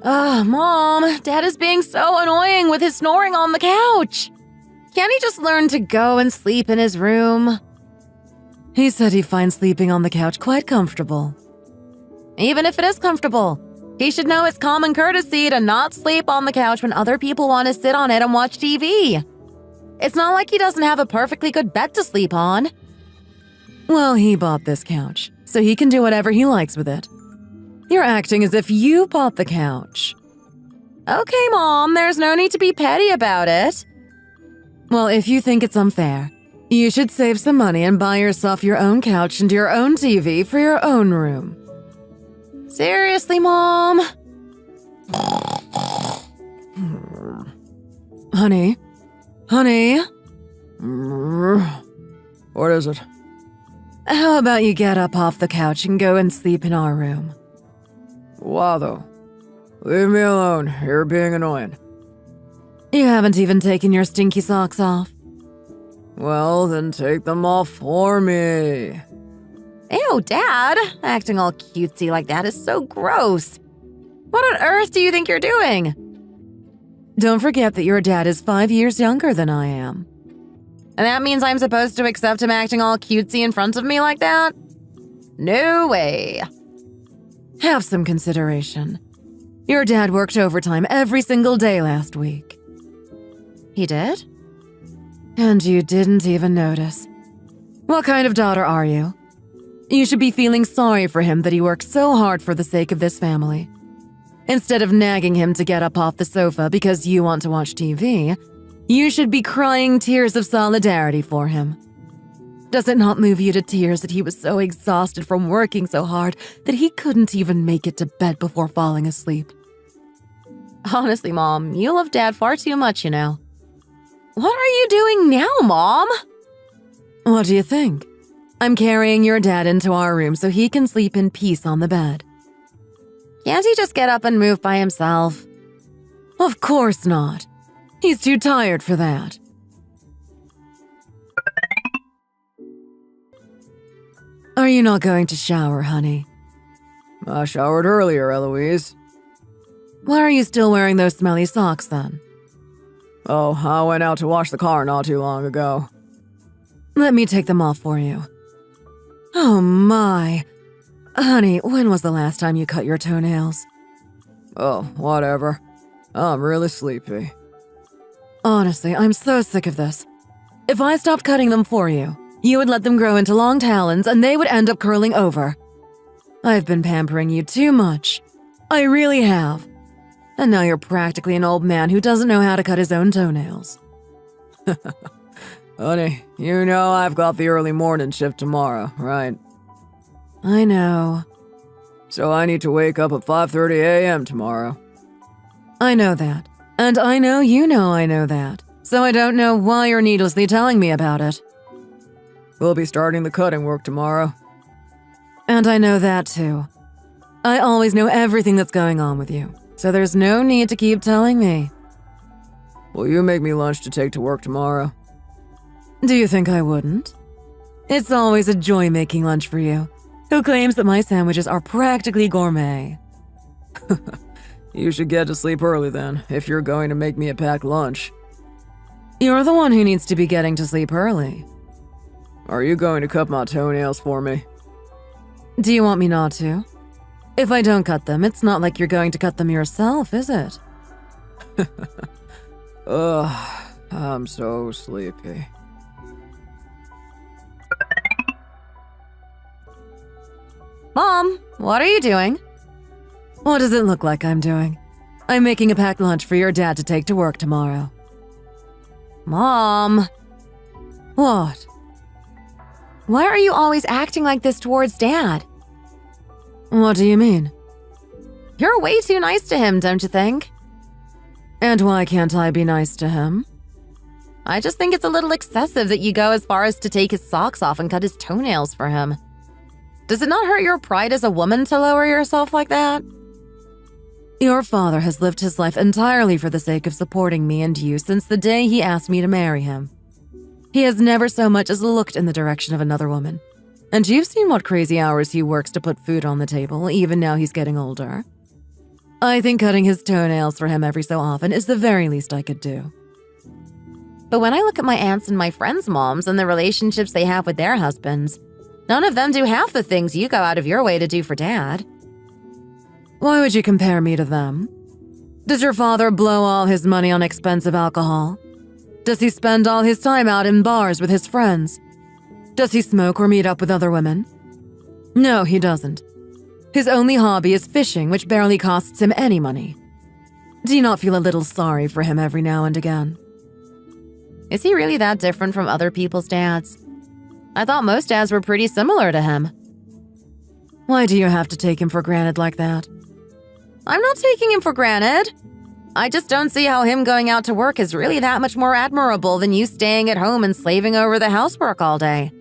Mom, Dad is being so annoying with his snoring on the couch. Can't he just learn to go and sleep in his room? He said he finds sleeping on the couch quite comfortable. Even if it is comfortable, he should know it's common courtesy to not sleep on the couch when other people want to sit on it and watch TV. It's not like he doesn't have a perfectly good bed to sleep on. Well, he bought this couch, so he can do whatever he likes with it. You're acting as if you bought the couch. Okay, Mom, there's no need to be petty about it. Well, if you think it's unfair, you should save some money and buy yourself your own couch and your own TV for your own room. Seriously, Mom? Honey? Honey? What is it? How about you get up off the couch and go and sleep in our room? Why though? Leave me alone. You're being annoying. You haven't even taken your stinky socks off. Well, then take them off for me. Ew, Dad. Acting all cutesy like that is so gross. What on earth do you think you're doing? Don't forget that your dad is 5 years younger than I am. And that means I'm supposed to accept him acting all cutesy in front of me like that? No way. Have some consideration. Your dad worked overtime every single day last week. He did? And you didn't even notice. What kind of daughter are you? You should be feeling sorry for him that he worked so hard for the sake of this family. Instead of nagging him to get up off the sofa because you want to watch TV, you should be crying tears of solidarity for him. Does it not move you to tears that he was so exhausted from working so hard that he couldn't even make it to bed before falling asleep? Honestly, Mom, you love Dad far too much, you know. What are you doing now, Mom? What do you think? I'm carrying your dad into our room so he can sleep in peace on the bed. Can't he just get up and move by himself? Of course not. He's too tired for that. Are you not going to shower, honey? I showered earlier, Eloise. Why are you still wearing those smelly socks, then? Oh, I went out to wash the car not too long ago. Let me take them off for you. Oh, my. Honey, when was the last time you cut your toenails? Oh, whatever. I'm really sleepy. Honestly, I'm so sick of this. If I stopped cutting them for you, you would let them grow into long talons and they would end up curling over. I've been pampering you too much. I really have. And now you're practically an old man who doesn't know how to cut his own toenails. Honey, you know I've got the early morning shift tomorrow, right? I know. So I need to wake up at 5:30 a.m. tomorrow. I know that. And I know you know I know that. So I don't know why you're needlessly telling me about it. We'll be starting the cutting work tomorrow. And I know that too. I always know everything that's going on with you, so there's no need to keep telling me. Will you make me lunch to take to work tomorrow? Do you think I wouldn't? It's always a joy making lunch for you, who claims that my sandwiches are practically gourmet. You should get to sleep early then, if you're going to make me a packed lunch. You're the one who needs to be getting to sleep early. Are you going to cut my toenails for me? Do you want me not to? If I don't cut them, it's not like you're going to cut them yourself, is it? Ugh, I'm so sleepy. Mom, what are you doing? What does it look like I'm doing? I'm making a packed lunch for your dad to take to work tomorrow. Mom. What? Why are you always acting like this towards Dad? What do you mean? You're way too nice to him, don't you think? And why can't I be nice to him? I just think it's a little excessive that you go as far as to take his socks off and cut his toenails for him. Does it not hurt your pride as a woman to lower yourself like that? Your father has lived his life entirely for the sake of supporting me and you since the day he asked me to marry him. He has never so much as looked in the direction of another woman. And you've seen what crazy hours he works to put food on the table, even now he's getting older. I think cutting his toenails for him every so often is the very least I could do. But when I look at my aunts and my friends' moms and the relationships they have with their husbands, none of them do half the things you go out of your way to do for Dad. Why would you compare me to them? Does your father blow all his money on expensive alcohol? Does he spend all his time out in bars with his friends? Does he smoke or meet up with other women? No, he doesn't. His only hobby is fishing, which barely costs him any money. Do you not feel a little sorry for him every now and again? Is he really that different from other people's dads? I thought most dads were pretty similar to him. Why do you have to take him for granted like that? I'm not taking him for granted. I just don't see how him going out to work is really that much more admirable than you staying at home and slaving over the housework all day.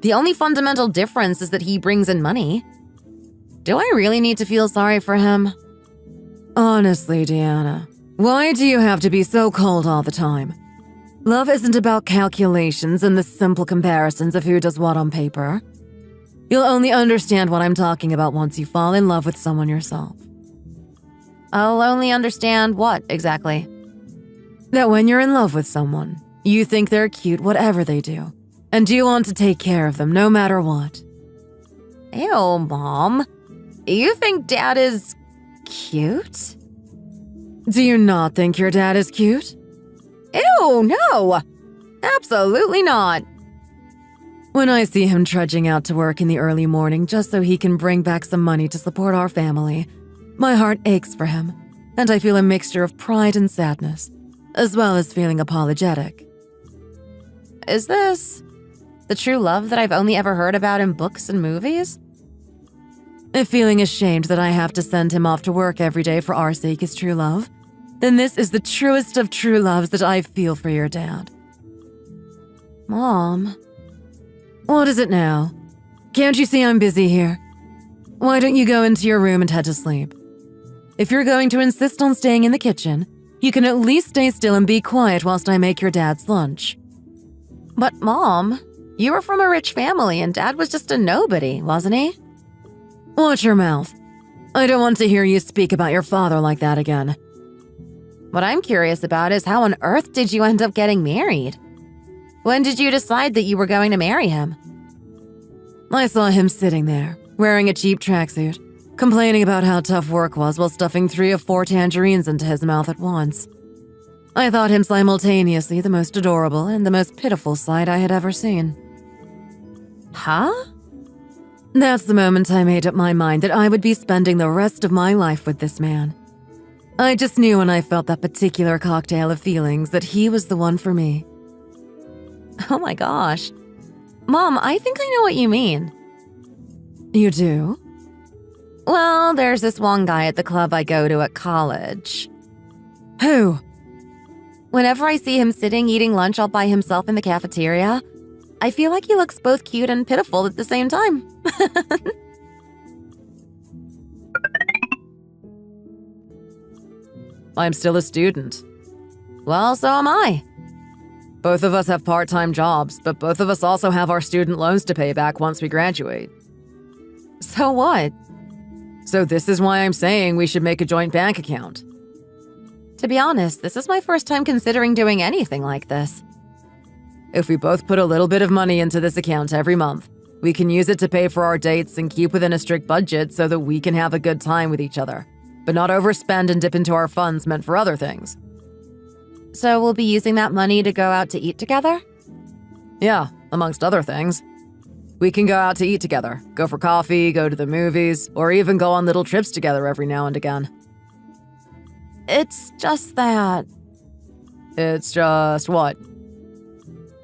The only fundamental difference is that he brings in money. Do I really need to feel sorry for him? Honestly, Deanna, why do you have to be so cold all the time? Love isn't about calculations and the simple comparisons of who does what on paper. You'll only understand what I'm talking about once you fall in love with someone yourself. I'll only understand what, exactly? That when you're in love with someone, you think they're cute whatever they do, and you want to take care of them no matter what. Ew, Mom. You think Dad is cute? Do you not think your dad is cute? Ew, no! Absolutely not. When I see him trudging out to work in the early morning just so he can bring back some money to support our family, my heart aches for him, and I feel a mixture of pride and sadness, as well as feeling apologetic. Is this the true love that I've only ever heard about in books and movies? If feeling ashamed that I have to send him off to work every day for our sake is true love, then this is the truest of true loves that I feel for your dad. Mom. What is it now? Can't you see I'm busy here? Why don't you go into your room and head to sleep? If you're going to insist on staying in the kitchen, you can at least stay still and be quiet whilst I make your dad's lunch. But Mom, you were from a rich family and Dad was just a nobody, wasn't he? Watch your mouth. I don't want to hear you speak about your father like that again. What I'm curious about is how on earth did you end up getting married? When did you decide that you were going to marry him? I saw him sitting there, wearing a cheap tracksuit, complaining about how tough work was while stuffing 3 or 4 tangerines into his mouth at once. I thought him simultaneously the most adorable and the most pitiful sight I had ever seen. Huh? That's the moment I made up my mind that I would be spending the rest of my life with this man. I just knew when I felt that particular cocktail of feelings that he was the one for me. Oh my gosh. Mom, I think I know what you mean. You do? Well, there's this one guy at the club I go to at college. Who? Whenever I see him sitting eating lunch all by himself in the cafeteria, I feel like he looks both cute and pitiful at the same time. I'm still a student. Well, so am I. Both of us have part-time jobs, but both of us also have our student loans to pay back once we graduate. So what? So this is why I'm saying we should make a joint bank account. To be honest, this is my first time considering doing anything like this. If we both put a little bit of money into this account every month, we can use it to pay for our dates and keep within a strict budget so that we can have a good time with each other, but not overspend and dip into our funds meant for other things. So we'll be using that money to go out to eat together? Yeah, amongst other things. We can go out to eat together, go for coffee, go to the movies, or even go on little trips together every now and again. It's just that... It's just what?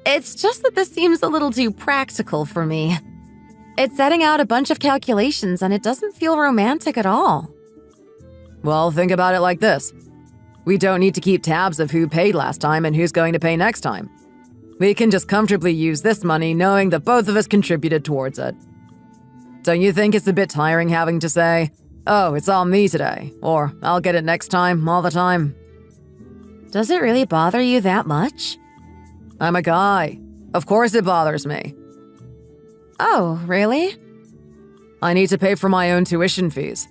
It's just that this seems a little too practical for me. It's setting out a bunch of calculations and it doesn't feel romantic at all. Well, think about it like this. We don't need to keep tabs of who paid last time and who's going to pay next time. We can just comfortably use this money knowing that both of us contributed towards it. Don't you think it's a bit tiring having to say, oh, it's all me today, or I'll get it next time, all the time? Does it really bother you that much? I'm a guy. Of course it bothers me. Oh, really? I need to pay for my own tuition fees.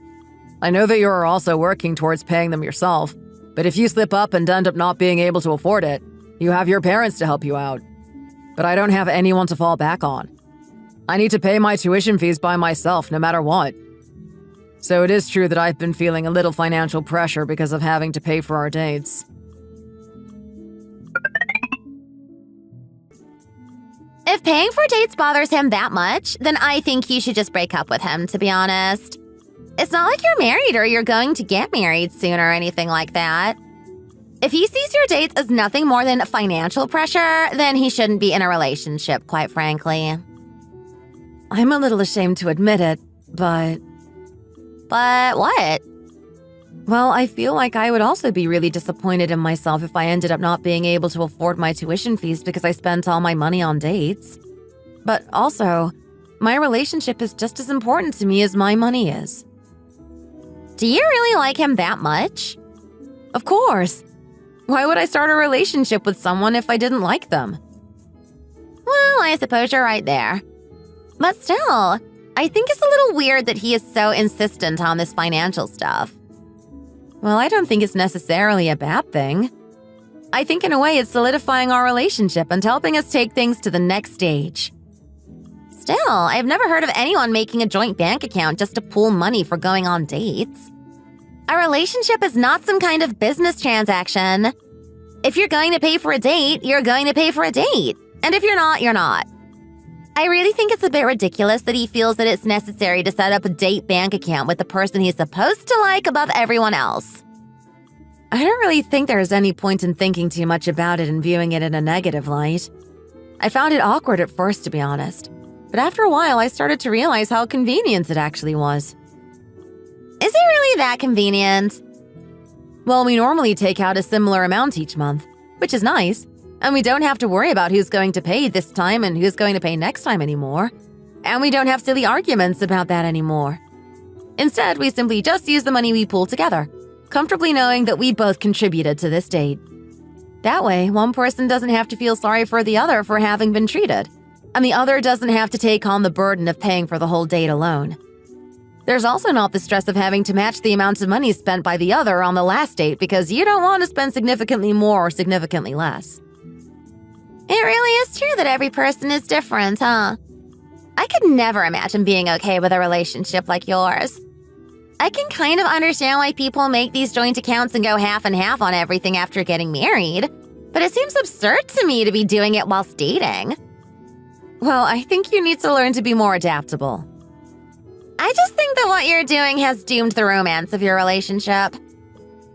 I know that you're also working towards paying them yourself, but if you slip up and end up not being able to afford it, you have your parents to help you out. But I don't have anyone to fall back on. I need to pay my tuition fees by myself no matter what. So it is true that I've been feeling a little financial pressure because of having to pay for our dates. If paying for dates bothers him that much, then I think you should just break up with him, to be honest. It's not like you're married or you're going to get married soon or anything like that. If he sees your dates as nothing more than financial pressure, then he shouldn't be in a relationship, quite frankly. I'm a little ashamed to admit it, but... But what? Well, I feel like I would also be really disappointed in myself if I ended up not being able to afford my tuition fees because I spent all my money on dates. But also, my relationship is just as important to me as my money is. Do you really like him that much? Of course. Why would I start a relationship with someone if I didn't like them? Well, I suppose you're right there. But still, I think it's a little weird that he is so insistent on this financial stuff. Well, I don't think it's necessarily a bad thing. I think in a way it's solidifying our relationship and helping us take things to the next stage. Still, I've never heard of anyone making a joint bank account just to pool money for going on dates. A relationship is not some kind of business transaction. If you're going to pay for a date, you're going to pay for a date. And if you're not, you're not. I really think it's a bit ridiculous that he feels that it's necessary to set up a date bank account with the person he's supposed to like above everyone else. I don't really think there's any point in thinking too much about it and viewing it in a negative light. I found it awkward at first, to be honest. But after a while, I started to realize how convenient it actually was. Is it really that convenient? Well, we normally take out a similar amount each month, which is nice. And we don't have to worry about who's going to pay this time and who's going to pay next time anymore. And we don't have silly arguments about that anymore. Instead, we simply just use the money we pool together, comfortably knowing that we both contributed to this date. That way, one person doesn't have to feel sorry for the other for having been treated, and the other doesn't have to take on the burden of paying for the whole date alone. There's also not the stress of having to match the amount of money spent by the other on the last date because you don't want to spend significantly more or significantly less. It really is true that every person is different, huh? I could never imagine being okay with a relationship like yours. I can kind of understand why people make these joint accounts and go half and half on everything after getting married, but it seems absurd to me to be doing it whilst dating. Well, I think you need to learn to be more adaptable. I just think that what you're doing has doomed the romance of your relationship.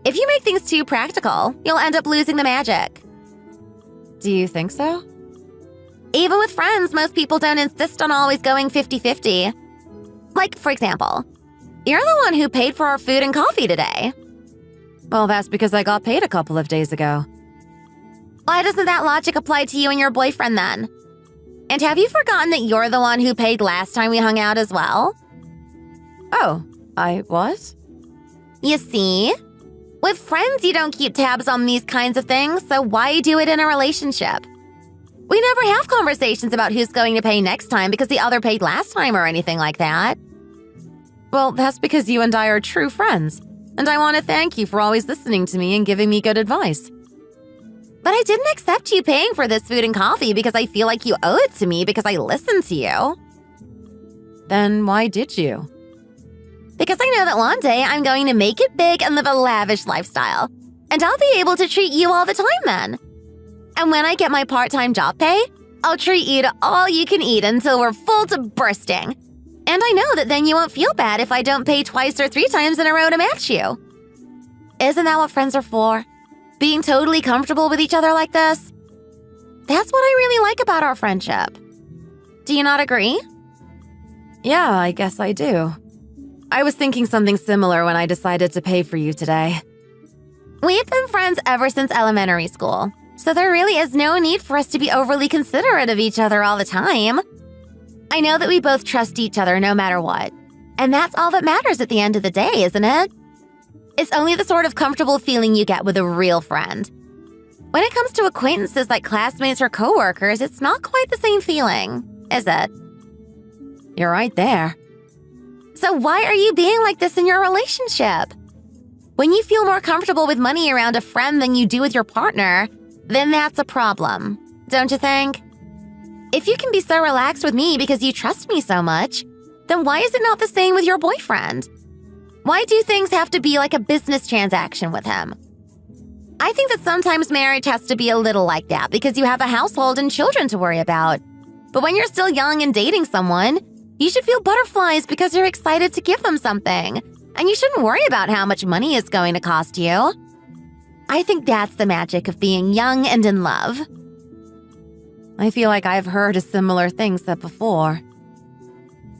If you make things too practical, you'll end up losing the magic. Do you think so? Even with friends, most people don't insist on always going 50-50. Like, for example, you're the one who paid for our food and coffee today. Well, that's because I got paid a couple of days ago. Why doesn't that logic apply to you and your boyfriend then? And have you forgotten that you're the one who paid last time we hung out as well? Oh, I was? You see? With friends, you don't keep tabs on these kinds of things, so why do it in a relationship? We never have conversations about who's going to pay next time because the other paid last time or anything like that. Well, that's because you and I are true friends, and I want to thank you for always listening to me and giving me good advice. But I didn't accept you paying for this food and coffee because I feel like you owe it to me because I listened to you. Then why did you? Because I know that one day I'm going to make it big and live a lavish lifestyle. And I'll be able to treat you all the time then. And when I get my part-time job pay, I'll treat you to all you can eat until we're full to bursting. And I know that then you won't feel bad if I don't pay twice or 3 times in a row to match you. Isn't that what friends are for? Being totally comfortable with each other like this? That's what I really like about our friendship. Do you not agree? Yeah, I guess I do. I was thinking something similar when I decided to pay for you today. We've been friends ever since elementary school, so there really is no need for us to be overly considerate of each other all the time. I know that we both trust each other no matter what, and that's all that matters at the end of the day, isn't it? It's only the sort of comfortable feeling you get with a real friend. When it comes to acquaintances like classmates or coworkers, it's not quite the same feeling, is it? You're right there. So why are you being like this in your relationship? When you feel more comfortable with money around a friend than you do with your partner, then that's a problem, don't you think? If you can be so relaxed with me because you trust me so much, then why is it not the same with your boyfriend? Why do things have to be like a business transaction with him? I think that sometimes marriage has to be a little like that because you have a household and children to worry about. But when you're still young and dating someone, you should feel butterflies because you're excited to give them something. And you shouldn't worry about how much money it's going to cost you. I think that's the magic of being young and in love. I feel like I've heard a similar thing said before.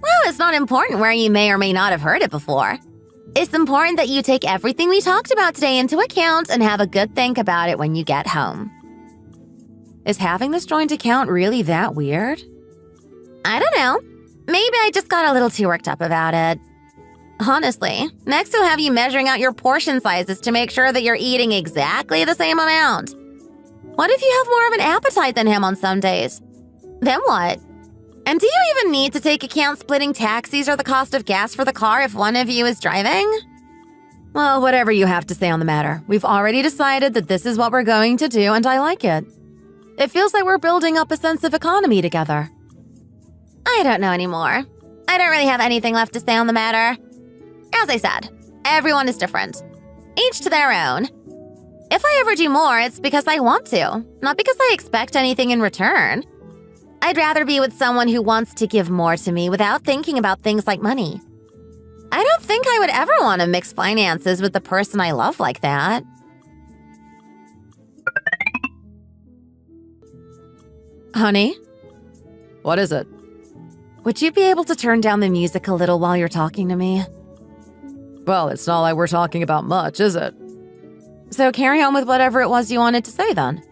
Well, it's not important where you may or may not have heard it before. It's important that you take everything we talked about today into account and have a good think about it when you get home. Is having this joint account really that weird? I don't know. Maybe I just got a little too worked up about it. Honestly, next he'll have you measuring out your portion sizes to make sure that you're eating exactly the same amount. What if you have more of an appetite than him on some days? Then what? And do you even need to take account splitting taxis or the cost of gas for the car if one of you is driving? Well, whatever you have to say on the matter. We've already decided that this is what we're going to do, and I like it. It feels like we're building up a sense of economy together. I don't know anymore. I don't really have anything left to say on the matter. As I said, everyone is different. Each to their own. If I ever do more, it's because I want to, not because I expect anything in return. I'd rather be with someone who wants to give more to me without thinking about things like money. I don't think I would ever want to mix finances with the person I love like that. Honey, What is it? would you be able to turn down the music a little while you're talking to me? Well, it's not like we're talking about much, is it? So carry on with whatever it was you wanted to say then.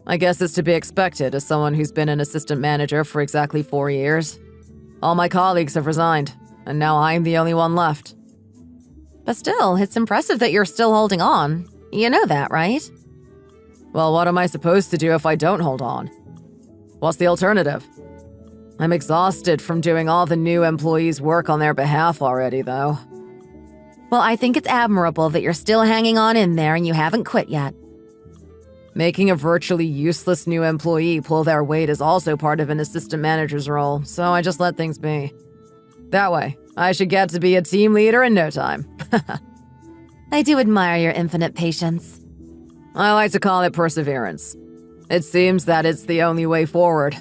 I guess it's to be expected as someone who's been an assistant manager for exactly 4 years. All my colleagues have resigned, and now I'm the only one left. But still, it's impressive that you're still holding on. You know that, right? Well, what am I supposed to do if I don't hold on? What's the alternative? I'm exhausted from doing all the new employees' work on their behalf already, though. Well, I think it's admirable that you're still hanging on in there and you haven't quit yet. Making a virtually useless new employee pull their weight is also part of an assistant manager's role, so I just let things be. That way, I should get to be a team leader in no time. I do admire your infinite patience. I like to call it perseverance. It seems that it's the only way forward.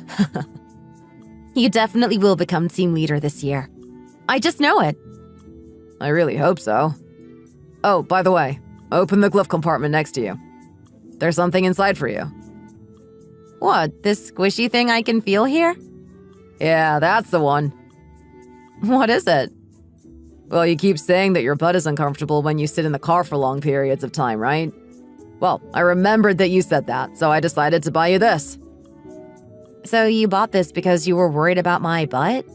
You definitely will become team leader this year. I just know it. I really hope so. Oh, by the way, open the glove compartment next to you. There's something inside for you. What, this squishy thing I can feel here? Yeah, that's the one. What is it? Well, you keep saying that your butt is uncomfortable when you sit in the car for long periods of time, right? Well, I remembered that you said that, so I decided to buy you this. So you bought this because you were worried about my butt?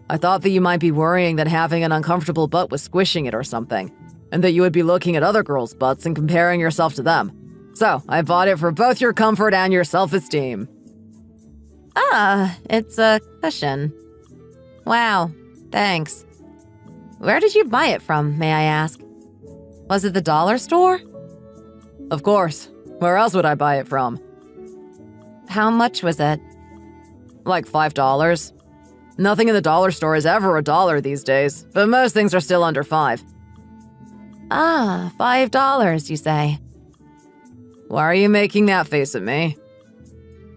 I thought that you might be worrying that having an uncomfortable butt was squishing it or something, and that you would be looking at other girls' butts and comparing yourself to them. So, I bought it for both your comfort and your self-esteem. Ah, it's a cushion. Wow, thanks. Where did you buy it from, may I ask? Was it the dollar store? Of course. Where else would I buy it from? How much was it? Like $5. Nothing in the dollar store is ever $1 these days, but most things are still under $5. Ah, $5, you say. Why are you making that face at me?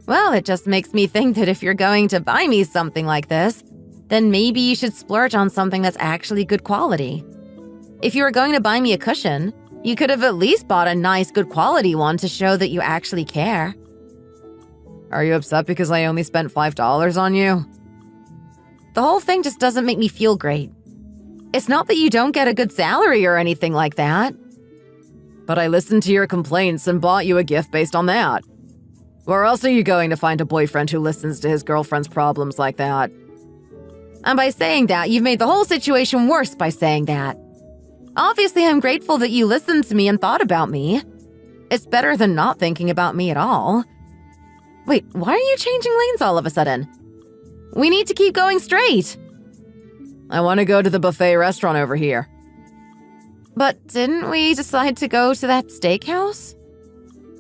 Well, it just makes me think that if you're going to buy me something like this, then maybe you should splurge on something that's actually good quality. If you were going to buy me a cushion, you could have at least bought a nice, good quality one to show that you actually care. Are you upset because I only spent $5 on you? The whole thing just doesn't make me feel great. It's not that you don't get a good salary or anything like that. But I listened to your complaints and bought you a gift based on that. Where else are you going to find a boyfriend who listens to his girlfriend's problems like that? And by saying that, you've made the whole situation worse by saying that. Obviously, I'm grateful that you listened to me and thought about me. It's better than not thinking about me at all. Wait, why are you changing lanes all of a sudden? We need to keep going straight. I want to go to the buffet restaurant over here. But didn't we decide to go to that steakhouse?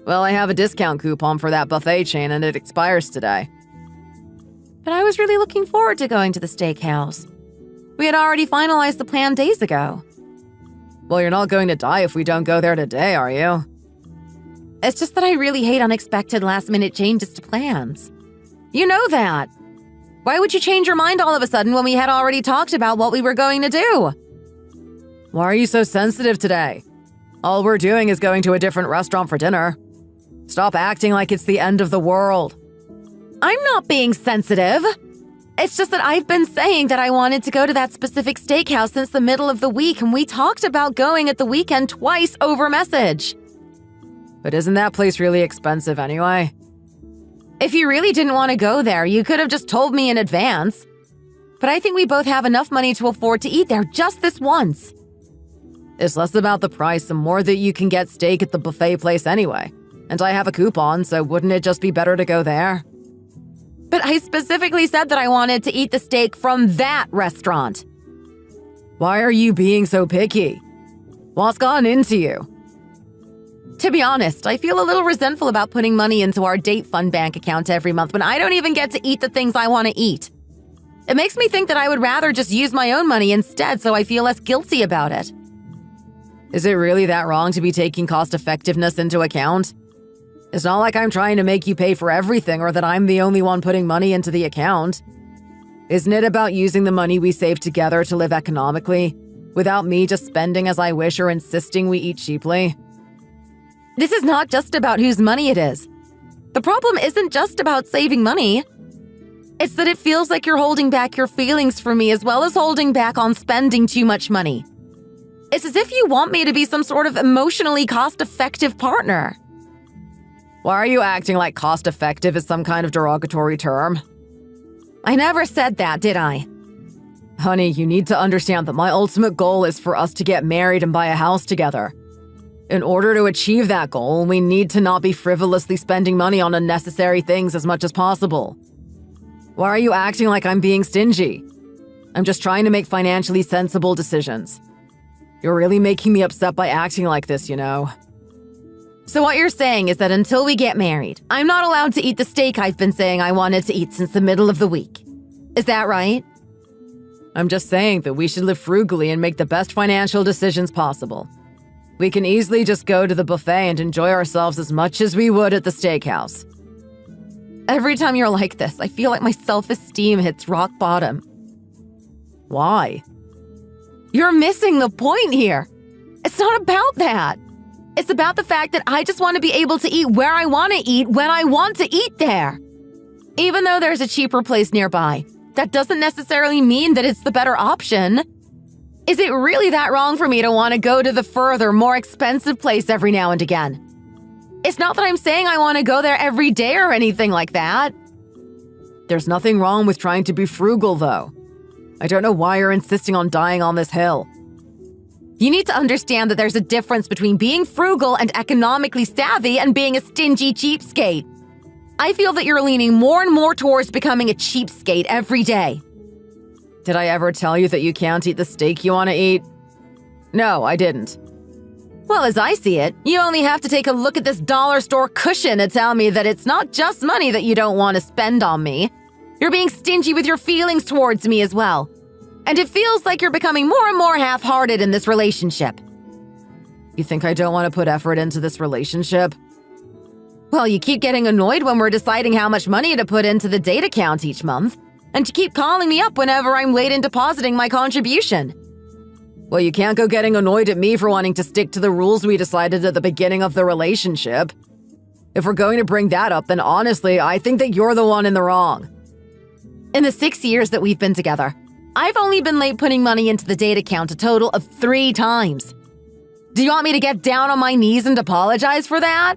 Well, I have a discount coupon for that buffet chain and it expires today. But I was really looking forward to going to the steakhouse. We had already finalized the plan days ago. Well, you're not going to die if we don't go there today, are you? It's just that I really hate unexpected last-minute changes to plans. You know that. Why would you change your mind all of a sudden when we had already talked about what we were going to do? Why are you so sensitive today? All we're doing is going to a different restaurant for dinner. Stop acting like it's the end of the world. I'm not being sensitive. It's just that I've been saying that I wanted to go to that specific steakhouse since the middle of the week, and we talked about going at the weekend twice over message. But isn't that place really expensive anyway? If you really didn't want to go there, you could have just told me in advance. But I think we both have enough money to afford to eat there just this once. It's less about the price and more that you can get steak at the buffet place anyway. And I have a coupon, so wouldn't it just be better to go there? But I specifically said that I wanted to eat the steak from that restaurant. Why are you being so picky? What's gone into you? To be honest, I feel a little resentful about putting money into our date fund bank account every month when I don't even get to eat the things I want to eat. It makes me think that I would rather just use my own money instead so I feel less guilty about it. Is it really that wrong to be taking cost effectiveness into account? It's not like I'm trying to make you pay for everything or that I'm the only one putting money into the account. Isn't it about using the money we save together to live economically, without me just spending as I wish or insisting we eat cheaply? This is not just about whose money it is. The problem isn't just about saving money. It's that it feels like you're holding back your feelings for me as well as holding back on spending too much money. It's as if you want me to be some sort of emotionally cost-effective partner. Why are you acting like cost-effective is some kind of derogatory term? I never said that, did I? Honey, you need to understand that my ultimate goal is for us to get married and buy a house together. In order to achieve that goal, we need to not be frivolously spending money on unnecessary things as much as possible. Why are you acting like I'm being stingy? I'm just trying to make financially sensible decisions. You're really making me upset by acting like this, you know. So what you're saying is that until we get married, I'm not allowed to eat the steak I've been saying I wanted to eat since the middle of the week. Is that right? I'm just saying that we should live frugally and make the best financial decisions possible. We can easily just go to the buffet and enjoy ourselves as much as we would at the steakhouse. Every time you're like this, I feel like my self-esteem hits rock bottom. Why? You're missing the point here. It's not about that. It's about the fact that I just want to be able to eat where I want to eat when I want to eat there. Even though there's a cheaper place nearby, that doesn't necessarily mean that it's the better option. Is it really that wrong for me to want to go to the further, more expensive place every now and again? It's not that I'm saying I want to go there every day or anything like that. There's nothing wrong with trying to be frugal, though. I don't know why you're insisting on dying on this hill. You need to understand that there's a difference between being frugal and economically savvy and being a stingy cheapskate. I feel that you're leaning more and more towards becoming a cheapskate every day. Did I ever tell you that you can't eat the steak you want to eat? No, I didn't. Well, as I see it, you only have to take a look at this dollar store cushion to tell me that it's not just money that you don't want to spend on me. You're being stingy with your feelings towards me as well. And it feels like you're becoming more and more half-hearted in this relationship. You think I don't want to put effort into this relationship? Well, you keep getting annoyed when we're deciding how much money to put into the date account each month. And you keep calling me up whenever I'm late in depositing my contribution. Well, you can't go getting annoyed at me for wanting to stick to the rules we decided at the beginning of the relationship. If we're going to bring that up, then honestly, I think that you're the one in the wrong. In the 6 years that we've been together, I've only been late putting money into the date account a total of 3 times. Do you want me to get down on my knees and apologize for that?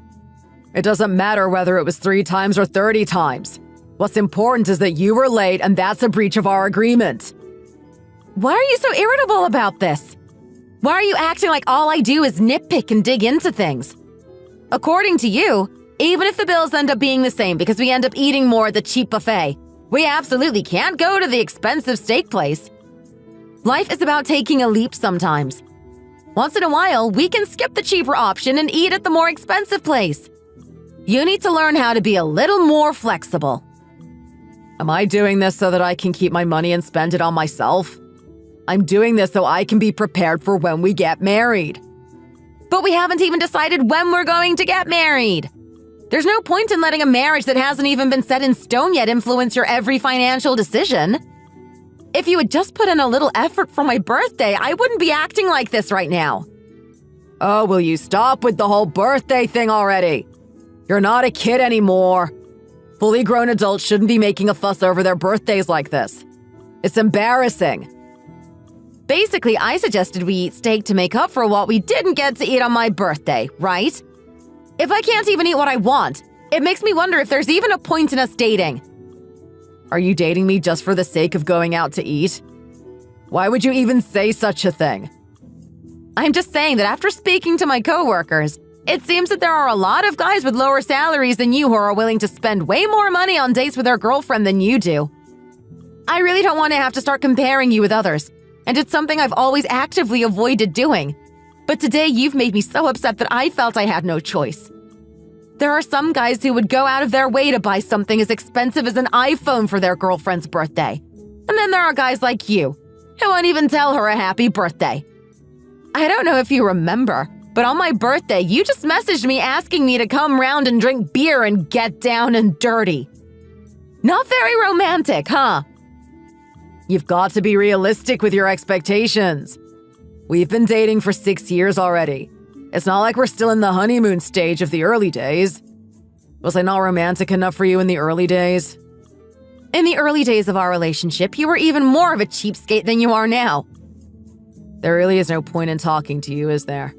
It doesn't matter whether it was 3 times or 30 times. What's important is that you were late and that's a breach of our agreement. Why are you so irritable about this? Why are you acting like all I do is nitpick and dig into things? According to you, even if the bills end up being the same because we end up eating more at the cheap buffet, we absolutely can't go to the expensive steak place. Life is about taking a leap sometimes. Once in a while, we can skip the cheaper option and eat at the more expensive place. You need to learn how to be a little more flexible. Am I doing this so that I can keep my money and spend it on myself? I'm doing this so I can be prepared for when we get married. But we haven't even decided when we're going to get married. There's no point in letting a marriage that hasn't even been set in stone yet influence your every financial decision. If you had just put in a little effort for my birthday, I wouldn't be acting like this right now. Oh, will you stop with the whole birthday thing already? You're not a kid anymore. Fully grown adults shouldn't be making a fuss over their birthdays like this. It's embarrassing. Basically, I suggested we eat steak to make up for what we didn't get to eat on my birthday, right? If I can't even eat what I want, it makes me wonder if there's even a point in us dating. Are you dating me just for the sake of going out to eat? Why would you even say such a thing? I'm just saying that after speaking to my coworkers, it seems that there are a lot of guys with lower salaries than you who are willing to spend way more money on dates with their girlfriend than you do. I really don't want to have to start comparing you with others, and it's something I've always actively avoided doing. But today you've made me so upset that I felt I had no choice. There are some guys who would go out of their way to buy something as expensive as an iPhone for their girlfriend's birthday. And then there are guys like you, who won't even tell her a happy birthday. I don't know if you remember, but on my birthday, you just messaged me asking me to come round and drink beer and get down and dirty. Not very romantic, huh? You've got to be realistic with your expectations. We've been dating for 6 years already. It's not like we're still in the honeymoon stage of the early days. Was I not romantic enough for you in the early days? In the early days of our relationship, you were even more of a cheapskate than you are now. There really is no point in talking to you, is there?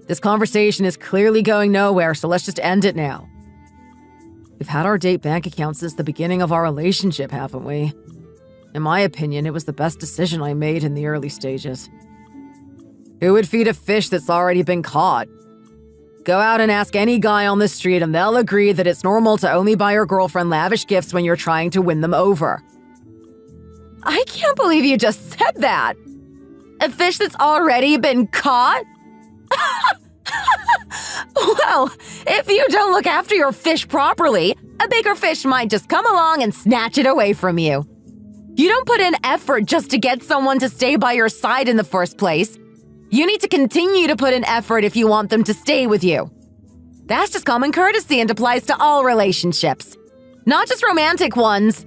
This conversation is clearly going nowhere, so let's just end it now. We've had our date bank account since the beginning of our relationship, haven't we? In my opinion, it was the best decision I made in the early stages. Who would feed a fish that's already been caught? Go out and ask any guy on the street and they'll agree that it's normal to only buy your girlfriend lavish gifts when you're trying to win them over. I can't believe you just said that. A fish that's already been caught? Well, if you don't look after your fish properly, a bigger fish might just come along and snatch it away from you. You don't put in effort just to get someone to stay by your side in the first place. You need to continue to put in effort if you want them to stay with you. That's just common courtesy and applies to all relationships, not just romantic ones.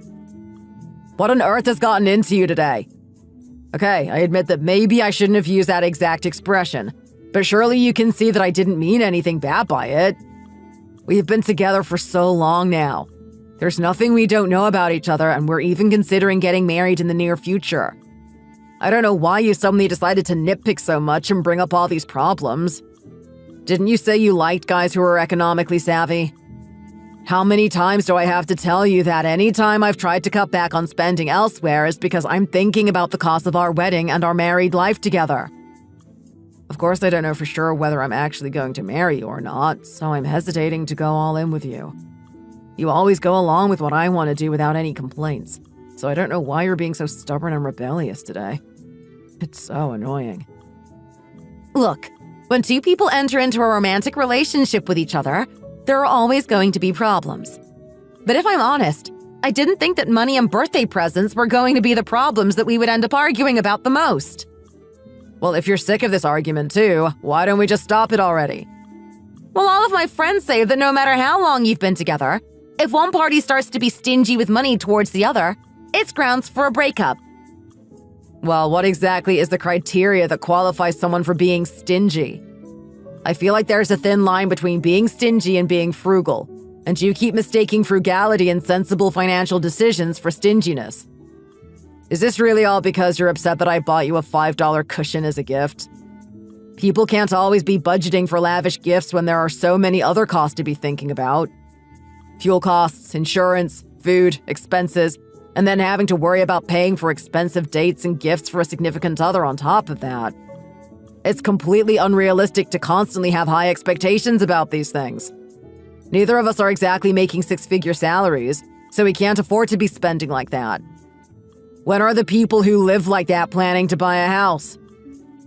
What on earth has gotten into you today? Okay, I admit that maybe I shouldn't have used that exact expression, but surely you can see that I didn't mean anything bad by it. We've been together for so long now. There's nothing we don't know about each other, and we're even considering getting married in the near future. I don't know why you suddenly decided to nitpick so much and bring up all these problems. Didn't you say you liked guys who were economically savvy? How many times do I have to tell you that any time I've tried to cut back on spending elsewhere is because I'm thinking about the cost of our wedding and our married life together? Of course, I don't know for sure whether I'm actually going to marry you or not, so I'm hesitating to go all in with you. You always go along with what I want to do without any complaints, so I don't know why you're being so stubborn and rebellious today. It's so annoying. Look, when two people enter into a romantic relationship with each other, there are always going to be problems. But if I'm honest, I didn't think that money and birthday presents were going to be the problems that we would end up arguing about the most. Well, if you're sick of this argument too, why don't we just stop it already? Well, all of my friends say that no matter how long you've been together, if one party starts to be stingy with money towards the other, it's grounds for a breakup. Well, what exactly is the criteria that qualifies someone for being stingy? I feel like there's a thin line between being stingy and being frugal, and you keep mistaking frugality and sensible financial decisions for stinginess. Is this really all because you're upset that I bought you a $5 cushion as a gift? People can't always be budgeting for lavish gifts when there are so many other costs to be thinking about. Fuel costs, insurance, food, expenses, and then having to worry about paying for expensive dates and gifts for a significant other on top of that. It's completely unrealistic to constantly have high expectations about these things. Neither of us are exactly making six-figure salaries, so we can't afford to be spending like that. When are the people who live like that planning to buy a house?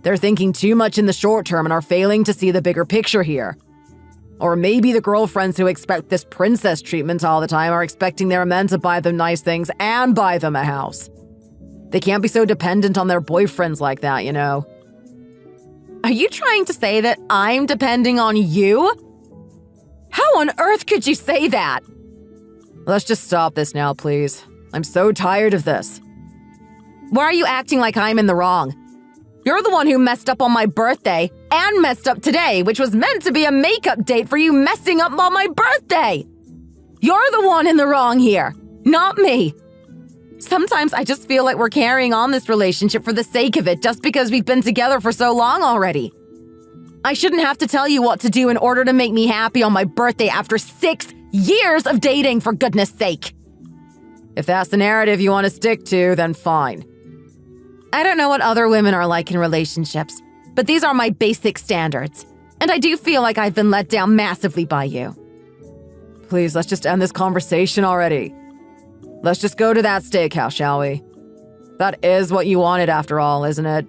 They're thinking too much in the short term and are failing to see the bigger picture here. Or maybe the girlfriends who expect this princess treatment all the time are expecting their men to buy them nice things and buy them a house. They can't be so dependent on their boyfriends like that, you know. Are you trying to say that I'm depending on you? How on earth could you say that? Let's just stop this now, please. I'm so tired of this. Why are you acting like I'm in the wrong? You're the one who messed up on my birthday and messed up today, which was meant to be a makeup date for you messing up on my birthday. You're the one in the wrong here, not me. Sometimes I just feel like we're carrying on this relationship for the sake of it just because we've been together for so long already. I shouldn't have to tell you what to do in order to make me happy on my birthday after 6 years of dating, for goodness sake. If that's the narrative you want to stick to, then fine. I don't know what other women are like in relationships, but these are my basic standards, and I do feel like I've been let down massively by you. Please, let's just end this conversation already. Let's just go to that steakhouse, shall we? That is what you wanted after all, isn't it?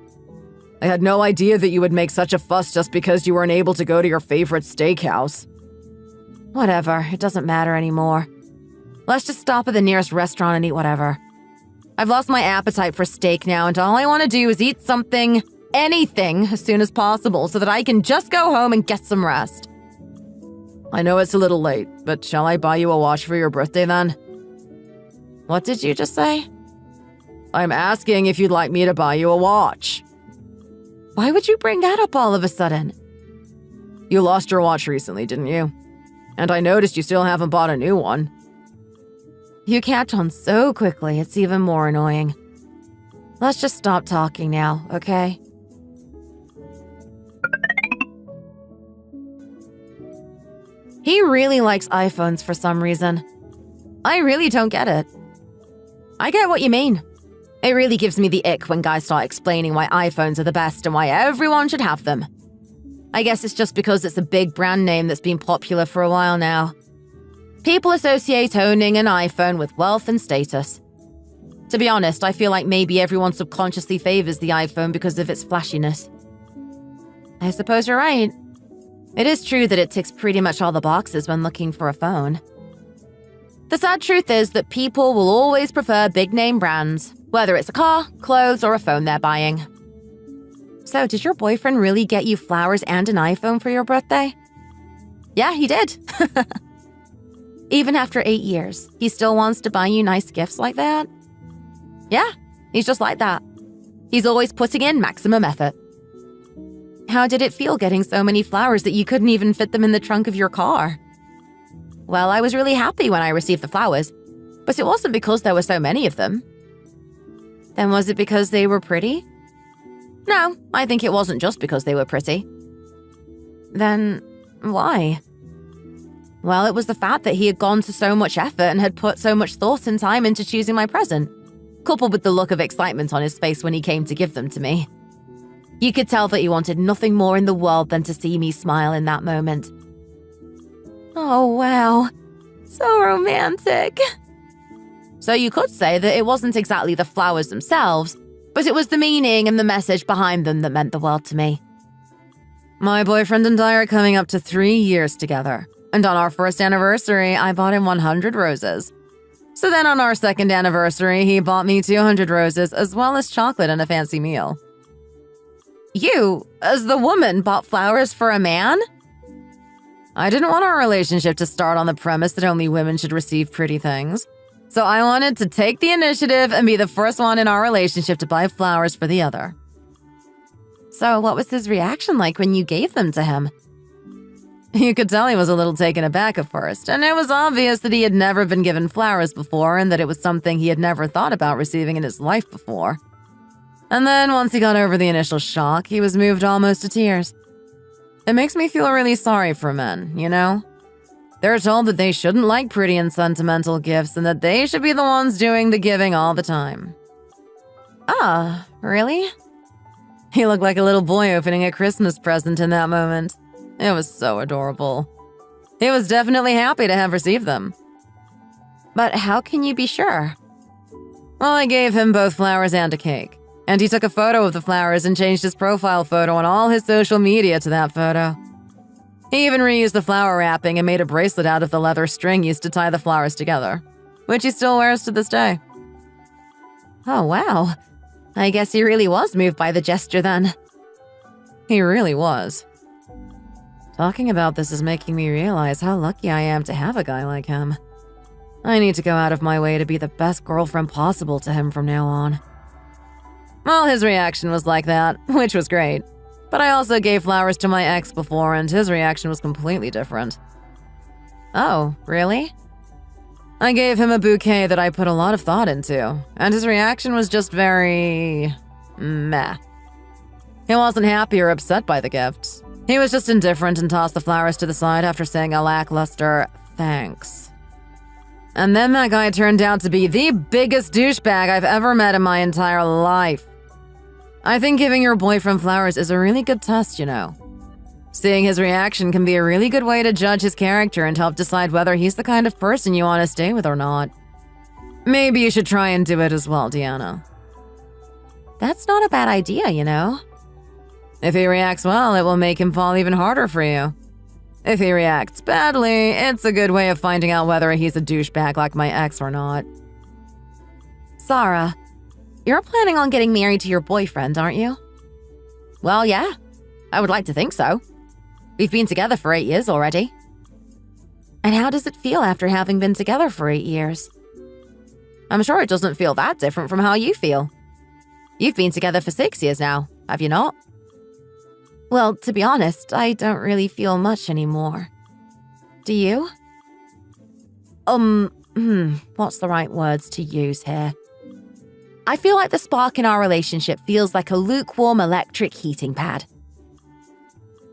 I had no idea that you would make such a fuss just because you weren't able to go to your favorite steakhouse. Whatever, it doesn't matter anymore. Let's just stop at the nearest restaurant and eat whatever. I've lost my appetite for steak now, and all I want to do is eat something, anything, as soon as possible so that I can just go home and get some rest. I know it's a little late, but shall I buy you a watch for your birthday then? What did you just say? I'm asking if you'd like me to buy you a watch. Why would you bring that up all of a sudden? You lost your watch recently, didn't you? And I noticed you still haven't bought a new one. You catch on so quickly, it's even more annoying. Let's just stop talking now, okay? He really likes iPhones for some reason. I really don't get it. I get what you mean. It really gives me the ick when guys start explaining why iPhones are the best and why everyone should have them. I guess it's just because it's a big brand name that's been popular for a while now. People associate owning an iPhone with wealth and status. To be honest, I feel like maybe everyone subconsciously favors the iPhone because of its flashiness. I suppose you're right. It is true that it ticks pretty much all the boxes when looking for a phone. The sad truth is that people will always prefer big-name brands, whether it's a car, clothes, or a phone they're buying. So, did your boyfriend really get you flowers and an iPhone for your birthday? Yeah, he did. Even after 8 years, he still wants to buy you nice gifts like that? Yeah, he's just like that. He's always putting in maximum effort. How did it feel getting so many flowers that you couldn't even fit them in the trunk of your car? Well, I was really happy when I received the flowers, but it wasn't because there were so many of them. Then was it because they were pretty? No, I think it wasn't just because they were pretty. Then why? Well, it was the fact that he had gone to so much effort and had put so much thought and time into choosing my present, coupled with the look of excitement on his face when he came to give them to me. You could tell that he wanted nothing more in the world than to see me smile in that moment. Oh, wow. So romantic. So you could say that it wasn't exactly the flowers themselves, but it was the meaning and the message behind them that meant the world to me. My boyfriend and I are coming up to 3 years together, and on our first anniversary, I bought him 100 roses. So then on our second anniversary, he bought me 200 roses as well as chocolate and a fancy meal. You, as the woman, bought flowers for a man? I didn't want our relationship to start on the premise that only women should receive pretty things. So I wanted to take the initiative and be the first one in our relationship to buy flowers for the other. So what was his reaction like when you gave them to him? You could tell he was a little taken aback at first, and it was obvious that he had never been given flowers before and that it was something he had never thought about receiving in his life before. And then once he got over the initial shock, he was moved almost to tears. It makes me feel really sorry for men, you know? They're told that they shouldn't like pretty and sentimental gifts and that they should be the ones doing the giving all the time. Ah, really? He looked like a little boy opening a Christmas present in that moment. It was so adorable. He was definitely happy to have received them. But how can you be sure? Well, I gave him both flowers and a cake. And he took a photo of the flowers and changed his profile photo on all his social media to that photo. He even reused the flower wrapping and made a bracelet out of the leather string used to tie the flowers together, which he still wears to this day. Oh, wow. I guess he really was moved by the gesture then. He really was. Talking about this is making me realize how lucky I am to have a guy like him. I need to go out of my way to be the best girlfriend possible to him from now on. Well, his reaction was like that, which was great. But I also gave flowers to my ex before, and his reaction was completely different. Oh, really? I gave him a bouquet that I put a lot of thought into, and his reaction was just very... meh. He wasn't happy or upset by the gift. He was just indifferent and tossed the flowers to the side after saying a lackluster thanks. And then that guy turned out to be the biggest douchebag I've ever met in my entire life. I think giving your boyfriend flowers is a really good test, you know. Seeing his reaction can be a really good way to judge his character and help decide whether he's the kind of person you want to stay with or not. Maybe you should try and do it as well, Deanna. That's not a bad idea, you know. If he reacts well, it will make him fall even harder for you. If he reacts badly, it's a good way of finding out whether he's a douchebag like my ex or not. Sarah, you're planning on getting married to your boyfriend, aren't you? Well, yeah. I would like to think so. We've been together for 8 years already. And how does it feel after having been together for 8 years? I'm sure it doesn't feel that different from how you feel. You've been together for 6 years now, have you not? Well, to be honest, I don't really feel much anymore. Do you? What's the right words to use here? I feel like the spark in our relationship feels like a lukewarm electric heating pad.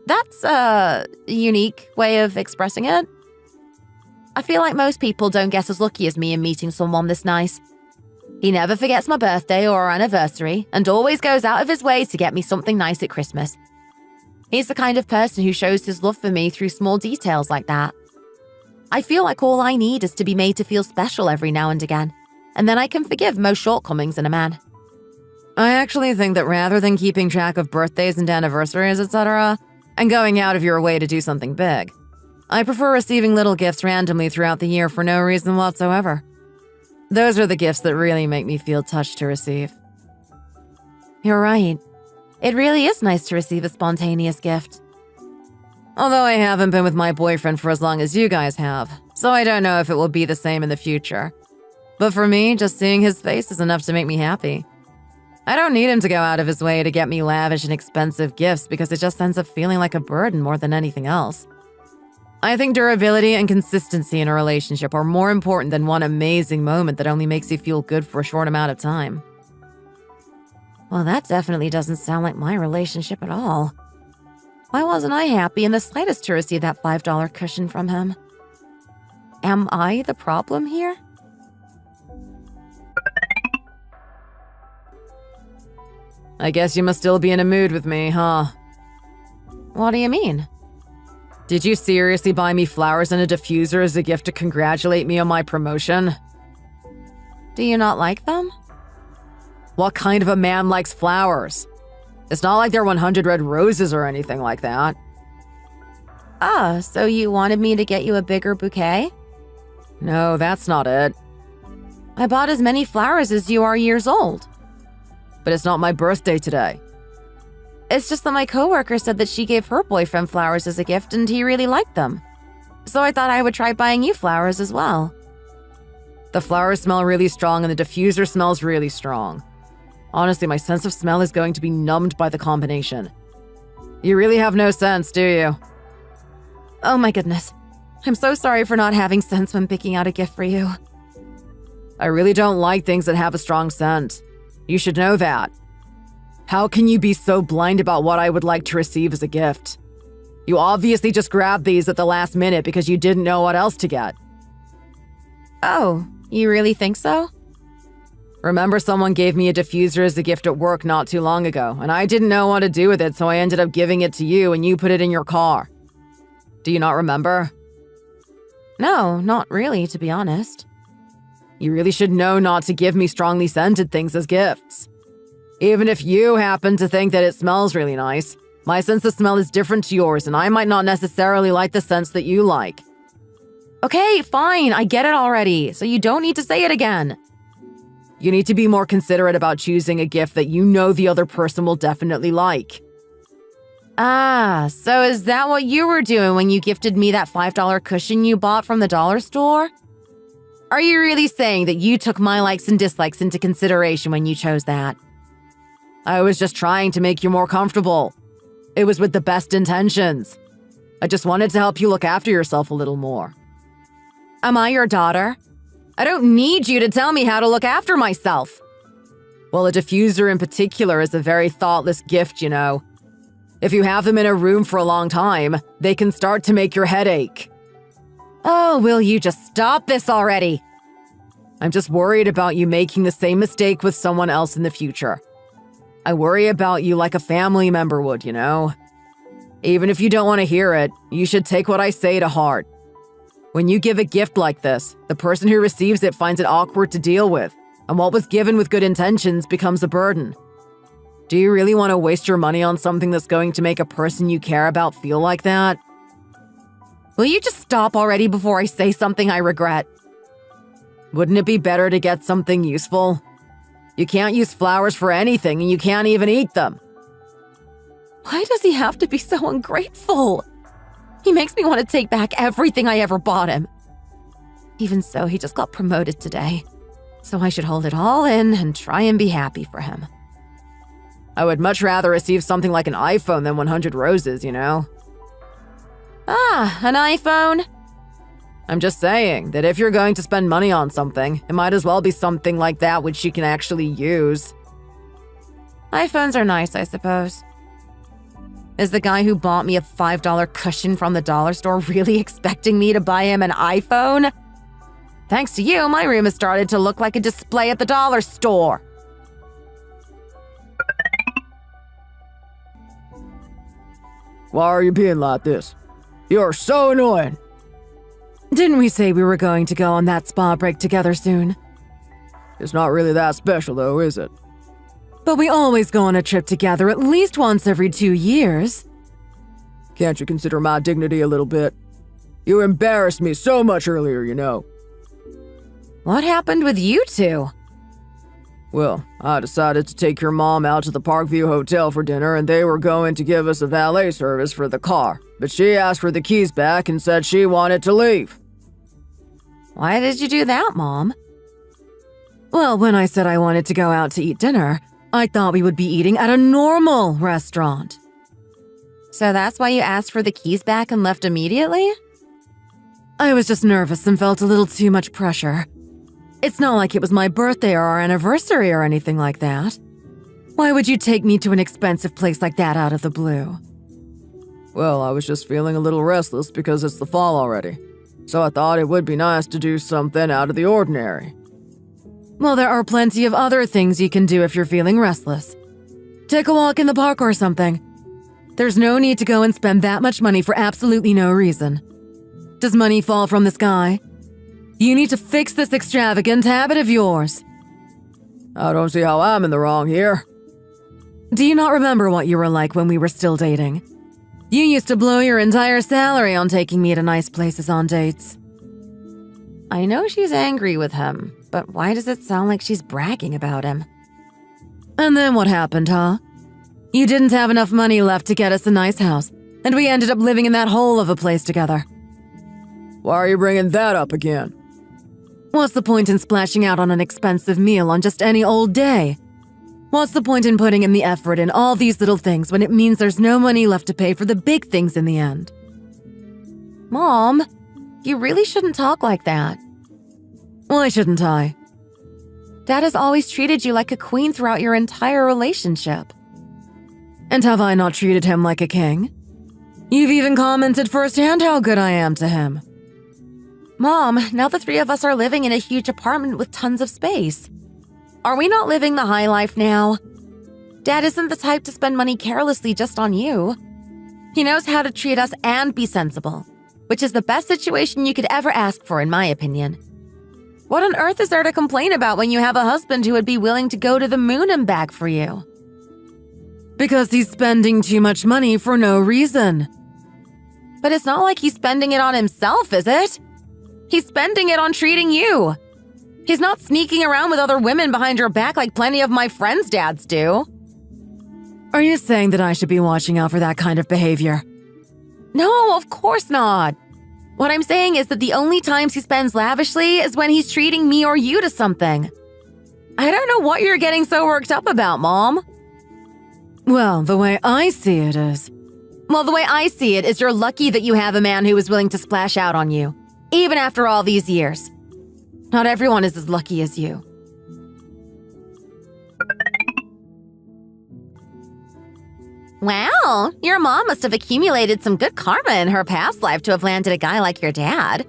That's a unique way of expressing it. I feel like most people don't get as lucky as me in meeting someone this nice. He never forgets my birthday or our anniversary and always goes out of his way to get me something nice at Christmas. He's the kind of person who shows his love for me through small details like that. I feel like all I need is to be made to feel special every now and again, and then I can forgive most shortcomings in a man. I actually think that rather than keeping track of birthdays and anniversaries, etc., and going out of your way to do something big, I prefer receiving little gifts randomly throughout the year for no reason whatsoever. Those are the gifts that really make me feel touched to receive. You're right. It really is nice to receive a spontaneous gift. Although I haven't been with my boyfriend for as long as you guys have, so I don't know if it will be the same in the future. But for me, just seeing his face is enough to make me happy. I don't need him to go out of his way to get me lavish and expensive gifts because it just ends up feeling like a burden more than anything else. I think durability and consistency in a relationship are more important than one amazing moment that only makes you feel good for a short amount of time. Well, that definitely doesn't sound like my relationship at all. Why wasn't I happy in the slightest to receive that $5 cushion from him? Am I the problem here? I guess you must still be in a mood with me, huh? What do you mean? Did you seriously buy me flowers and a diffuser as a gift to congratulate me on my promotion? Do you not like them? What kind of a man likes flowers? It's not like they're 100 red roses or anything like that. Ah, so you wanted me to get you a bigger bouquet? No, that's not it. I bought as many flowers as you are years old. But it's not my birthday today. It's just that my coworker said that she gave her boyfriend flowers as a gift and he really liked them. So I thought I would try buying you flowers as well. The flowers smell really strong and the diffuser smells really strong. Honestly, my sense of smell is going to be numbed by the combination. You really have no sense, do you? Oh my goodness. I'm so sorry for not having sense when picking out a gift for you. I really don't like things that have a strong scent. You should know that. How can you be so blind about what I would like to receive as a gift? You obviously just grabbed these at the last minute because you didn't know what else to get. Oh, you really think so? Remember, someone gave me a diffuser as a gift at work not too long ago, and I didn't know what to do with it, so I ended up giving it to you and you put it in your car. Do you not remember? No, not really, to be honest. You really should know not to give me strongly scented things as gifts. Even if you happen to think that it smells really nice, my sense of smell is different to yours, and I might not necessarily like the scents that you like. Okay, fine, I get it already, so you don't need to say it again. You need to be more considerate about choosing a gift that you know the other person will definitely like. Ah, so is that what you were doing when you gifted me that $5 cushion you bought from the dollar store? Are you really saying that you took my likes and dislikes into consideration when you chose that? I was just trying to make you more comfortable. It was with the best intentions. I just wanted to help you look after yourself a little more. Am I your daughter? I don't need you to tell me how to look after myself. Well, a diffuser in particular is a very thoughtless gift, you know. If you have them in a room for a long time, they can start to make your head ache. Oh, will you just stop this already? I'm just worried about you making the same mistake with someone else in the future. I worry about you like a family member would, you know? Even if you don't want to hear it, you should take what I say to heart. When you give a gift like this, the person who receives it finds it awkward to deal with, and what was given with good intentions becomes a burden. Do you really want to waste your money on something that's going to make a person you care about feel like that? Will you just stop already before I say something I regret? Wouldn't it be better to get something useful? You can't use flowers for anything, and you can't even eat them. Why does he have to be so ungrateful? He makes me want to take back everything I ever bought him. Even so, he just got promoted today, so I should hold it all in and try and be happy for him. I would much rather receive something like an iPhone than 100 roses, you know? Ah, an iPhone? I'm just saying that if you're going to spend money on something, it might as well be something like that which you can actually use. iPhones are nice, I suppose. Is the guy who bought me a $5 cushion from the dollar store really expecting me to buy him an iPhone? Thanks to you, my room has started to look like a display at the dollar store. Why are you being like this? You're so annoying. Didn't we say we were going to go on that spa break together soon? It's not really that special though, is it? But we always go on a trip together at least once every 2 years. Can't you consider my dignity a little bit? You embarrassed me so much earlier, you know. What happened with you two? Well, I decided to take your mom out to the Parkview Hotel for dinner, and they were going to give us a valet service for the car, but she asked for the keys back and said she wanted to leave. Why did you do that, Mom? Well, when I said I wanted to go out to eat dinner, I thought we would be eating at a normal restaurant. So that's why you asked for the keys back and left immediately? I was just nervous and felt a little too much pressure. It's not like it was my birthday or our anniversary or anything like that. Why would you take me to an expensive place like that out of the blue? Well, I was just feeling a little restless because it's the fall already. So I thought it would be nice to do something out of the ordinary. Well, there are plenty of other things you can do if you're feeling restless. Take a walk in the park or something. There's no need to go and spend that much money for absolutely no reason. Does money fall from the sky? You need to fix this extravagant habit of yours. I don't see how I'm in the wrong here. Do you not remember what you were like when we were still dating? You used to blow your entire salary on taking me to nice places on dates. I know she's angry with him, but why does it sound like she's bragging about him? And then what happened, huh? You didn't have enough money left to get us a nice house, and we ended up living in that hole of a place together. Why are you bringing that up again? What's the point in splashing out on an expensive meal on just any old day? What's the point in putting in the effort in all these little things when it means there's no money left to pay for the big things in the end? Mom, you really shouldn't talk like that. Why shouldn't I? Dad has always treated you like a queen throughout your entire relationship. And have I not treated him like a king? You've even commented firsthand how good I am to him. Mom, now the three of us are living in a huge apartment with tons of space. Are we not living the high life now? Dad isn't the type to spend money carelessly just on you. He knows how to treat us and be sensible, which is the best situation you could ever ask for, in my opinion. What on earth is there to complain about when you have a husband who would be willing to go to the moon and back for you? Because he's spending too much money for no reason. But it's not like he's spending it on himself, is it? He's spending it on treating you. He's not sneaking around with other women behind your back like plenty of my friends' dads do. Are you saying that I should be watching out for that kind of behavior? No, of course not. What I'm saying is that the only times he spends lavishly is when he's treating me or you to something. I don't know what you're getting so worked up about, Mom. Well, the way I see it is... Well, the way I see it is you're lucky that you have a man who is willing to splash out on you, even after all these years. Not everyone is as lucky as you. Wow, your mom must have accumulated some good karma in her past life to have landed a guy like your dad.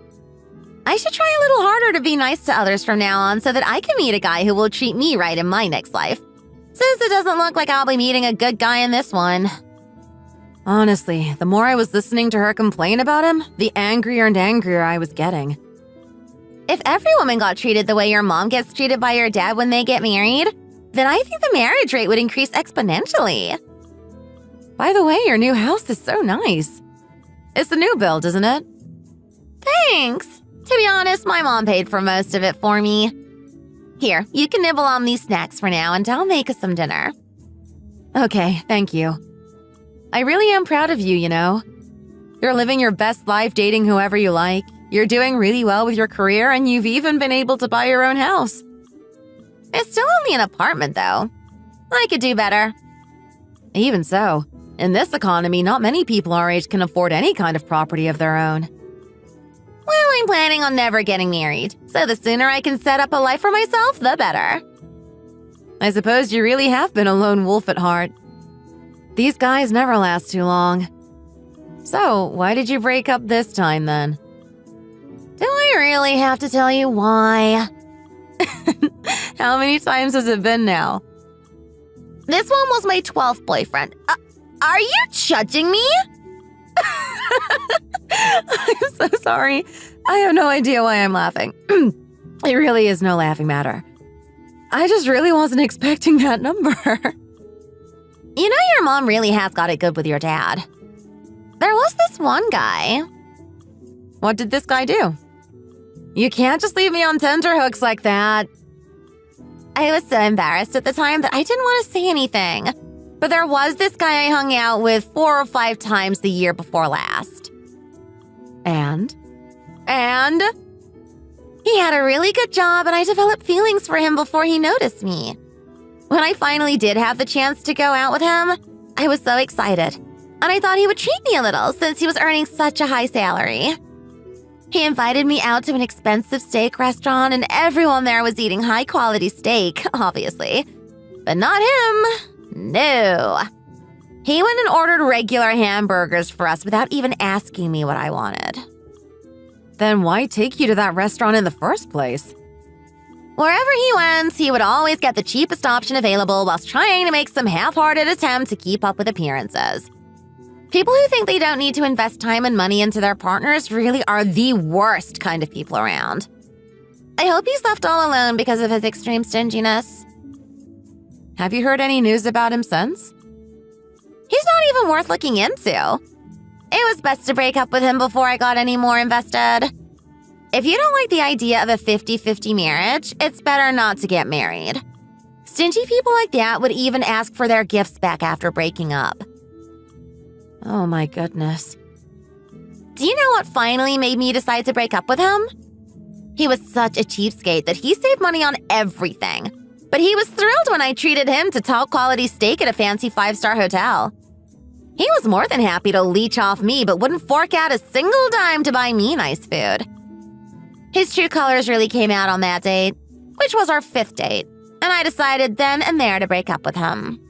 I should try a little harder to be nice to others from now on so that I can meet a guy who will treat me right in my next life, since it doesn't look like I'll be meeting a good guy in this one. Honestly, the more I was listening to her complain about him, the angrier and angrier I was getting. If every woman got treated the way your mom gets treated by your dad when they get married, then I think the marriage rate would increase exponentially. By the way, your new house is so nice. It's a new build, isn't it? Thanks. To be honest, my mom paid for most of it for me. Here, you can nibble on these snacks for now and I'll make us some dinner. Okay, thank you. I really am proud of you, you know. You're living your best life dating whoever you like. You're doing really well with your career and you've even been able to buy your own house. It's still only an apartment, though. I could do better. Even so, in this economy, not many people our age can afford any kind of property of their own. Well, I'm planning on never getting married, so the sooner I can set up a life for myself, the better. I suppose you really have been a lone wolf at heart. These guys never last too long. So, why did you break up this time, then? Do I really have to tell you why? How many times has it been now? This one was my 12th boyfriend. Are you judging me? I'm so sorry. I have no idea why I'm laughing. It really is no laughing matter. I just really wasn't expecting that number. You know your mom really has got it good with your dad. There was this one guy. What did this guy do? You can't just leave me on tenterhooks like that. I was so embarrassed at the time that I didn't want to say anything. But there was this guy I hung out with 4 or 5 times the year before last. And he had a really good job and I developed feelings for him before he noticed me. When I finally did have the chance to go out with him, I was so excited. And I thought he would treat me a little since he was earning such a high salary. He invited me out to an expensive steak restaurant and everyone there was eating high-quality steak, obviously. But not him. No. He went and ordered regular hamburgers for us without even asking me what I wanted. Then why take you to that restaurant in the first place? Wherever he went, he would always get the cheapest option available whilst trying to make some half-hearted attempt to keep up with appearances. People who think they don't need to invest time and money into their partners really are the worst kind of people around. I hope he's left all alone because of his extreme stinginess. Have you heard any news about him since? He's not even worth looking into. It was best to break up with him before I got any more invested. If you don't like the idea of a 50-50 marriage, it's better not to get married. Stingy people like that would even ask for their gifts back after breaking up. Oh my goodness. Do you know what finally made me decide to break up with him? He was such a cheapskate that he saved money on everything. But he was thrilled when I treated him to top-quality steak at a fancy 5-star hotel. He was more than happy to leech off me but wouldn't fork out a single dime to buy me nice food. His true colors really came out on that date, which was our 5th date, and I decided then and there to break up with him.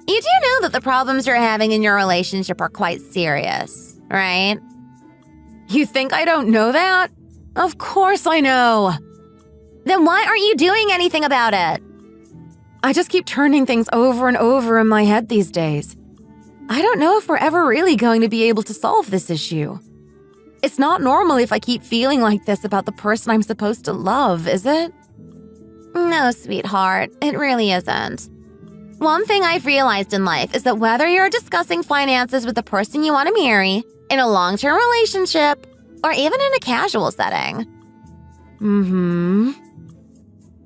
You do know that the problems you're having in your relationship are quite serious, right? You think I don't know that? Of course I know. Then why aren't you doing anything about it? I just keep turning things over and over in my head these days. I don't know if we're ever really going to be able to solve this issue. It's not normal if I keep feeling like this about the person I'm supposed to love, is it? No, sweetheart, it really isn't. One thing I've realized in life is that whether you're discussing finances with the person you want to marry, in a long-term relationship, or even in a casual setting,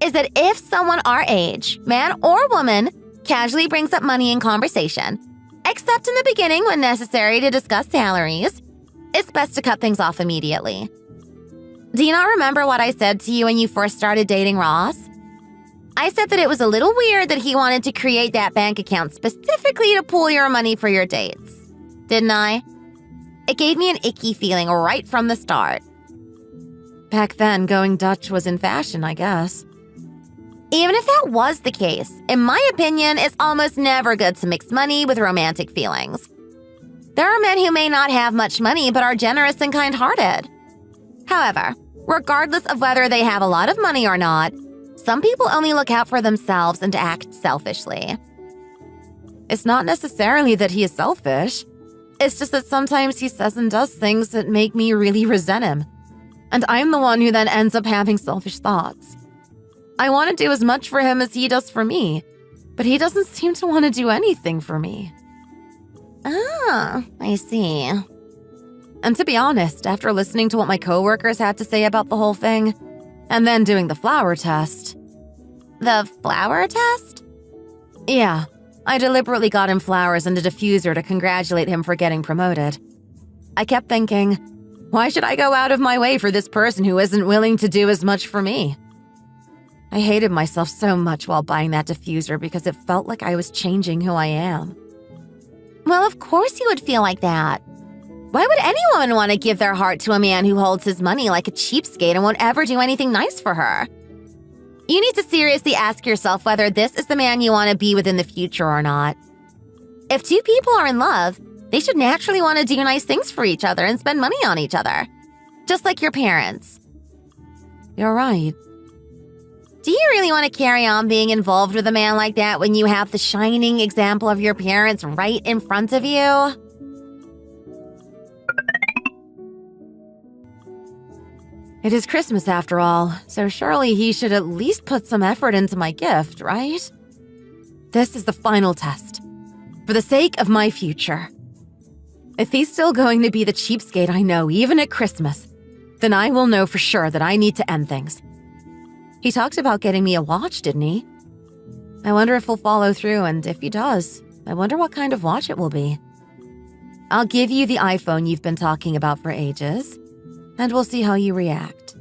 is that if someone our age, man or woman, casually brings up money in conversation, except in the beginning when necessary to discuss salaries, it's best to cut things off immediately. Do you not remember what I said to you when you first started dating Ross? I said that it was a little weird that he wanted to create that bank account specifically to pool your money for your dates. Didn't I? It gave me an icky feeling right from the start. Back then, going Dutch was in fashion, I guess. Even if that was the case, in my opinion, it's almost never good to mix money with romantic feelings. There are men who may not have much money but are generous and kind-hearted. However, regardless of whether they have a lot of money or not, some people only look out for themselves and act selfishly. It's not necessarily that he is selfish. It's just that sometimes he says and does things that make me really resent him. And I'm the one who then ends up having selfish thoughts. I want to do as much for him as he does for me, but he doesn't seem to want to do anything for me. Ah, I see. And to be honest, after listening to what my coworkers had to say about the whole thing, and then doing the flower test. The flower test? Yeah, I deliberately got him flowers and a diffuser to congratulate him for getting promoted. I kept thinking, why should I go out of my way for this person who isn't willing to do as much for me? I hated myself so much while buying that diffuser because it felt like I was changing who I am. Well, of course you would feel like that. Why would any woman want to give their heart to a man who holds his money like a cheapskate and won't ever do anything nice for her? You need to seriously ask yourself whether this is the man you want to be with in the future or not. If two people are in love, they should naturally want to do nice things for each other and spend money on each other. Just like your parents. You're right. Do you really want to carry on being involved with a man like that when you have the shining example of your parents right in front of you? It is Christmas after all, so surely he should at least put some effort into my gift, right? This is the final test. For the sake of my future. If he's still going to be the cheapskate I know even at Christmas, then I will know for sure that I need to end things. He talked about getting me a watch, didn't he? I wonder if he'll follow through, and if he does, I wonder what kind of watch it will be. I'll give you the iPhone you've been talking about for ages, and we'll see how you react.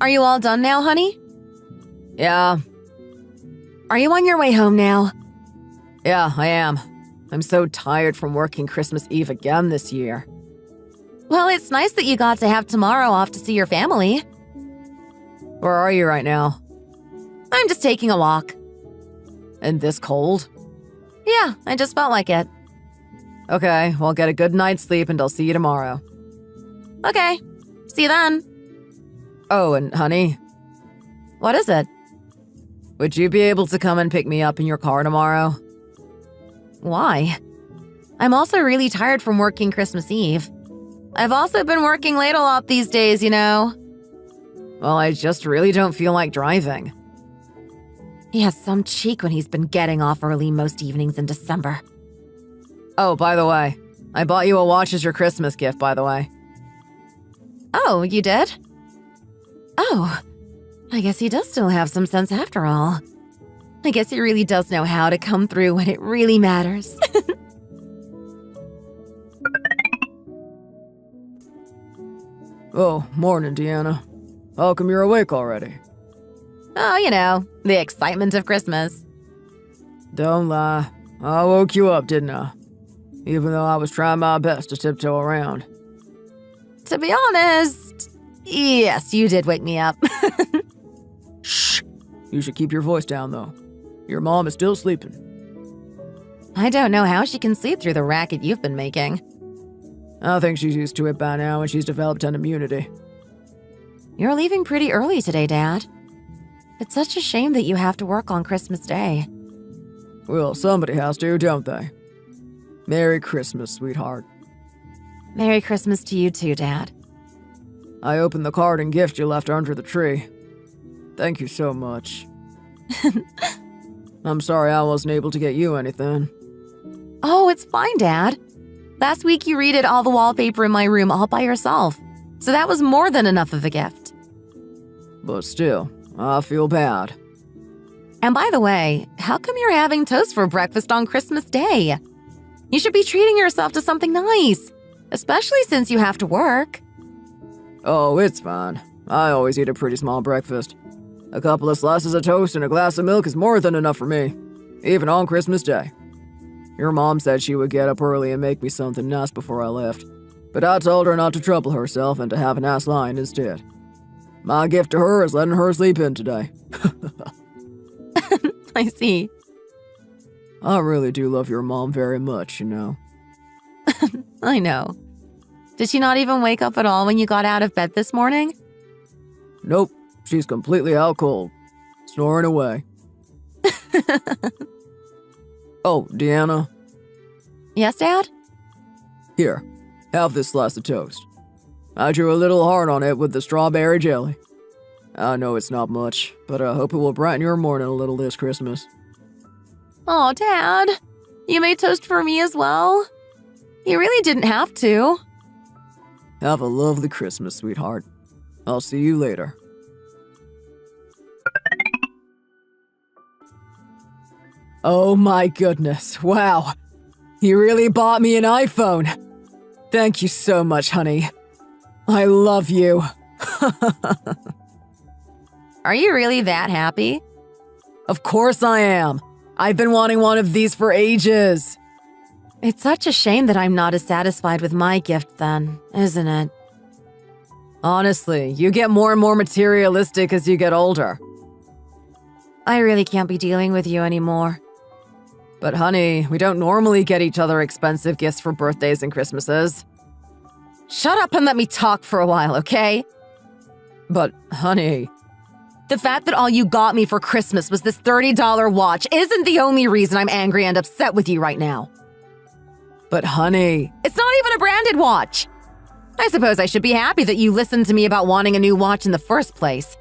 Are you all done now, honey? Yeah. Are you on your way home now? Yeah, I am. I'm so tired from working Christmas Eve again this year. Well, it's nice that you got to have tomorrow off to see your family. Where are you right now? I'm just taking a walk. In this cold? Yeah, I just felt like it. Okay, well, get a good night's sleep and I'll see you tomorrow. Okay, see you then. Oh, and honey, What is it? would you be able to come and pick me up in your car tomorrow? Why? I'm also really tired from working Christmas Eve. I've also been working late a lot these days, you know. Well, I just really don't feel like driving. He has some cheek when he's been getting off early most evenings in December. Oh, by the way, I bought you a watch as your Christmas gift, by the way. Oh, you did? Oh, I guess he does still have some sense after all. I guess he really does know how to come through when it really matters. Oh, morning, Deanna. How come you're awake already? Oh, you know, the excitement of Christmas. Don't lie. I woke you up, didn't I? Even though I was trying my best to tiptoe around. To be honest, yes, you did wake me up. Shh! You should keep your voice down, though. Your mom is still sleeping. I don't know how she can sleep through the racket you've been making. I think she's used to it by now and she's developed an immunity. You're leaving pretty early today, Dad. It's such a shame that you have to work on Christmas Day. Well, somebody has to, don't they? Merry Christmas, sweetheart. Merry Christmas to you too, Dad. I opened the card and gift you left under the tree. Thank you so much. I'm sorry I wasn't able to get you anything. Oh, it's fine, Dad. Last week you redid all the wallpaper in my room all by yourself, so that was more than enough of a gift. But still, I feel bad. And by the way, how come you're having toast for breakfast on Christmas Day? You should be treating yourself to something nice, especially since you have to work. Oh, it's fine. I always eat a pretty small breakfast. A couple of slices of toast and a glass of milk is more than enough for me, even on Christmas Day. Your mom said she would get up early and make me something nice before I left, but I told her not to trouble herself and to have a nice line instead. My gift to her is letting her sleep in today. I see. I really do love your mom very much, you know. I know. Did she not even wake up at all when you got out of bed this morning? Nope, she's completely out cold, snoring away. Oh, Deanna. Yes, Dad? Here, have this slice of toast. I drew a little heart on it with the strawberry jelly. I know it's not much, but I hope it will brighten your morning a little this Christmas. Oh, Dad. You made toast for me as well? You really didn't have to. Have a lovely Christmas, sweetheart. I'll see you later. Oh my goodness, wow. You really bought me an iPhone. Thank you so much, honey. I love you. Are you really that happy? Of course I am. I've been wanting one of these for ages. It's such a shame that I'm not as satisfied with my gift then, isn't it? Honestly, you get more and more materialistic as you get older. I really can't be dealing with you anymore. But honey, we don't normally get each other expensive gifts for birthdays and Christmases. Shut up and let me talk for a while, okay? But honey... The fact that all you got me for Christmas was this $30 watch isn't the only reason I'm angry and upset with you right now. But honey... It's not even a branded watch! I suppose I should be happy that you listened to me about wanting a new watch in the first place.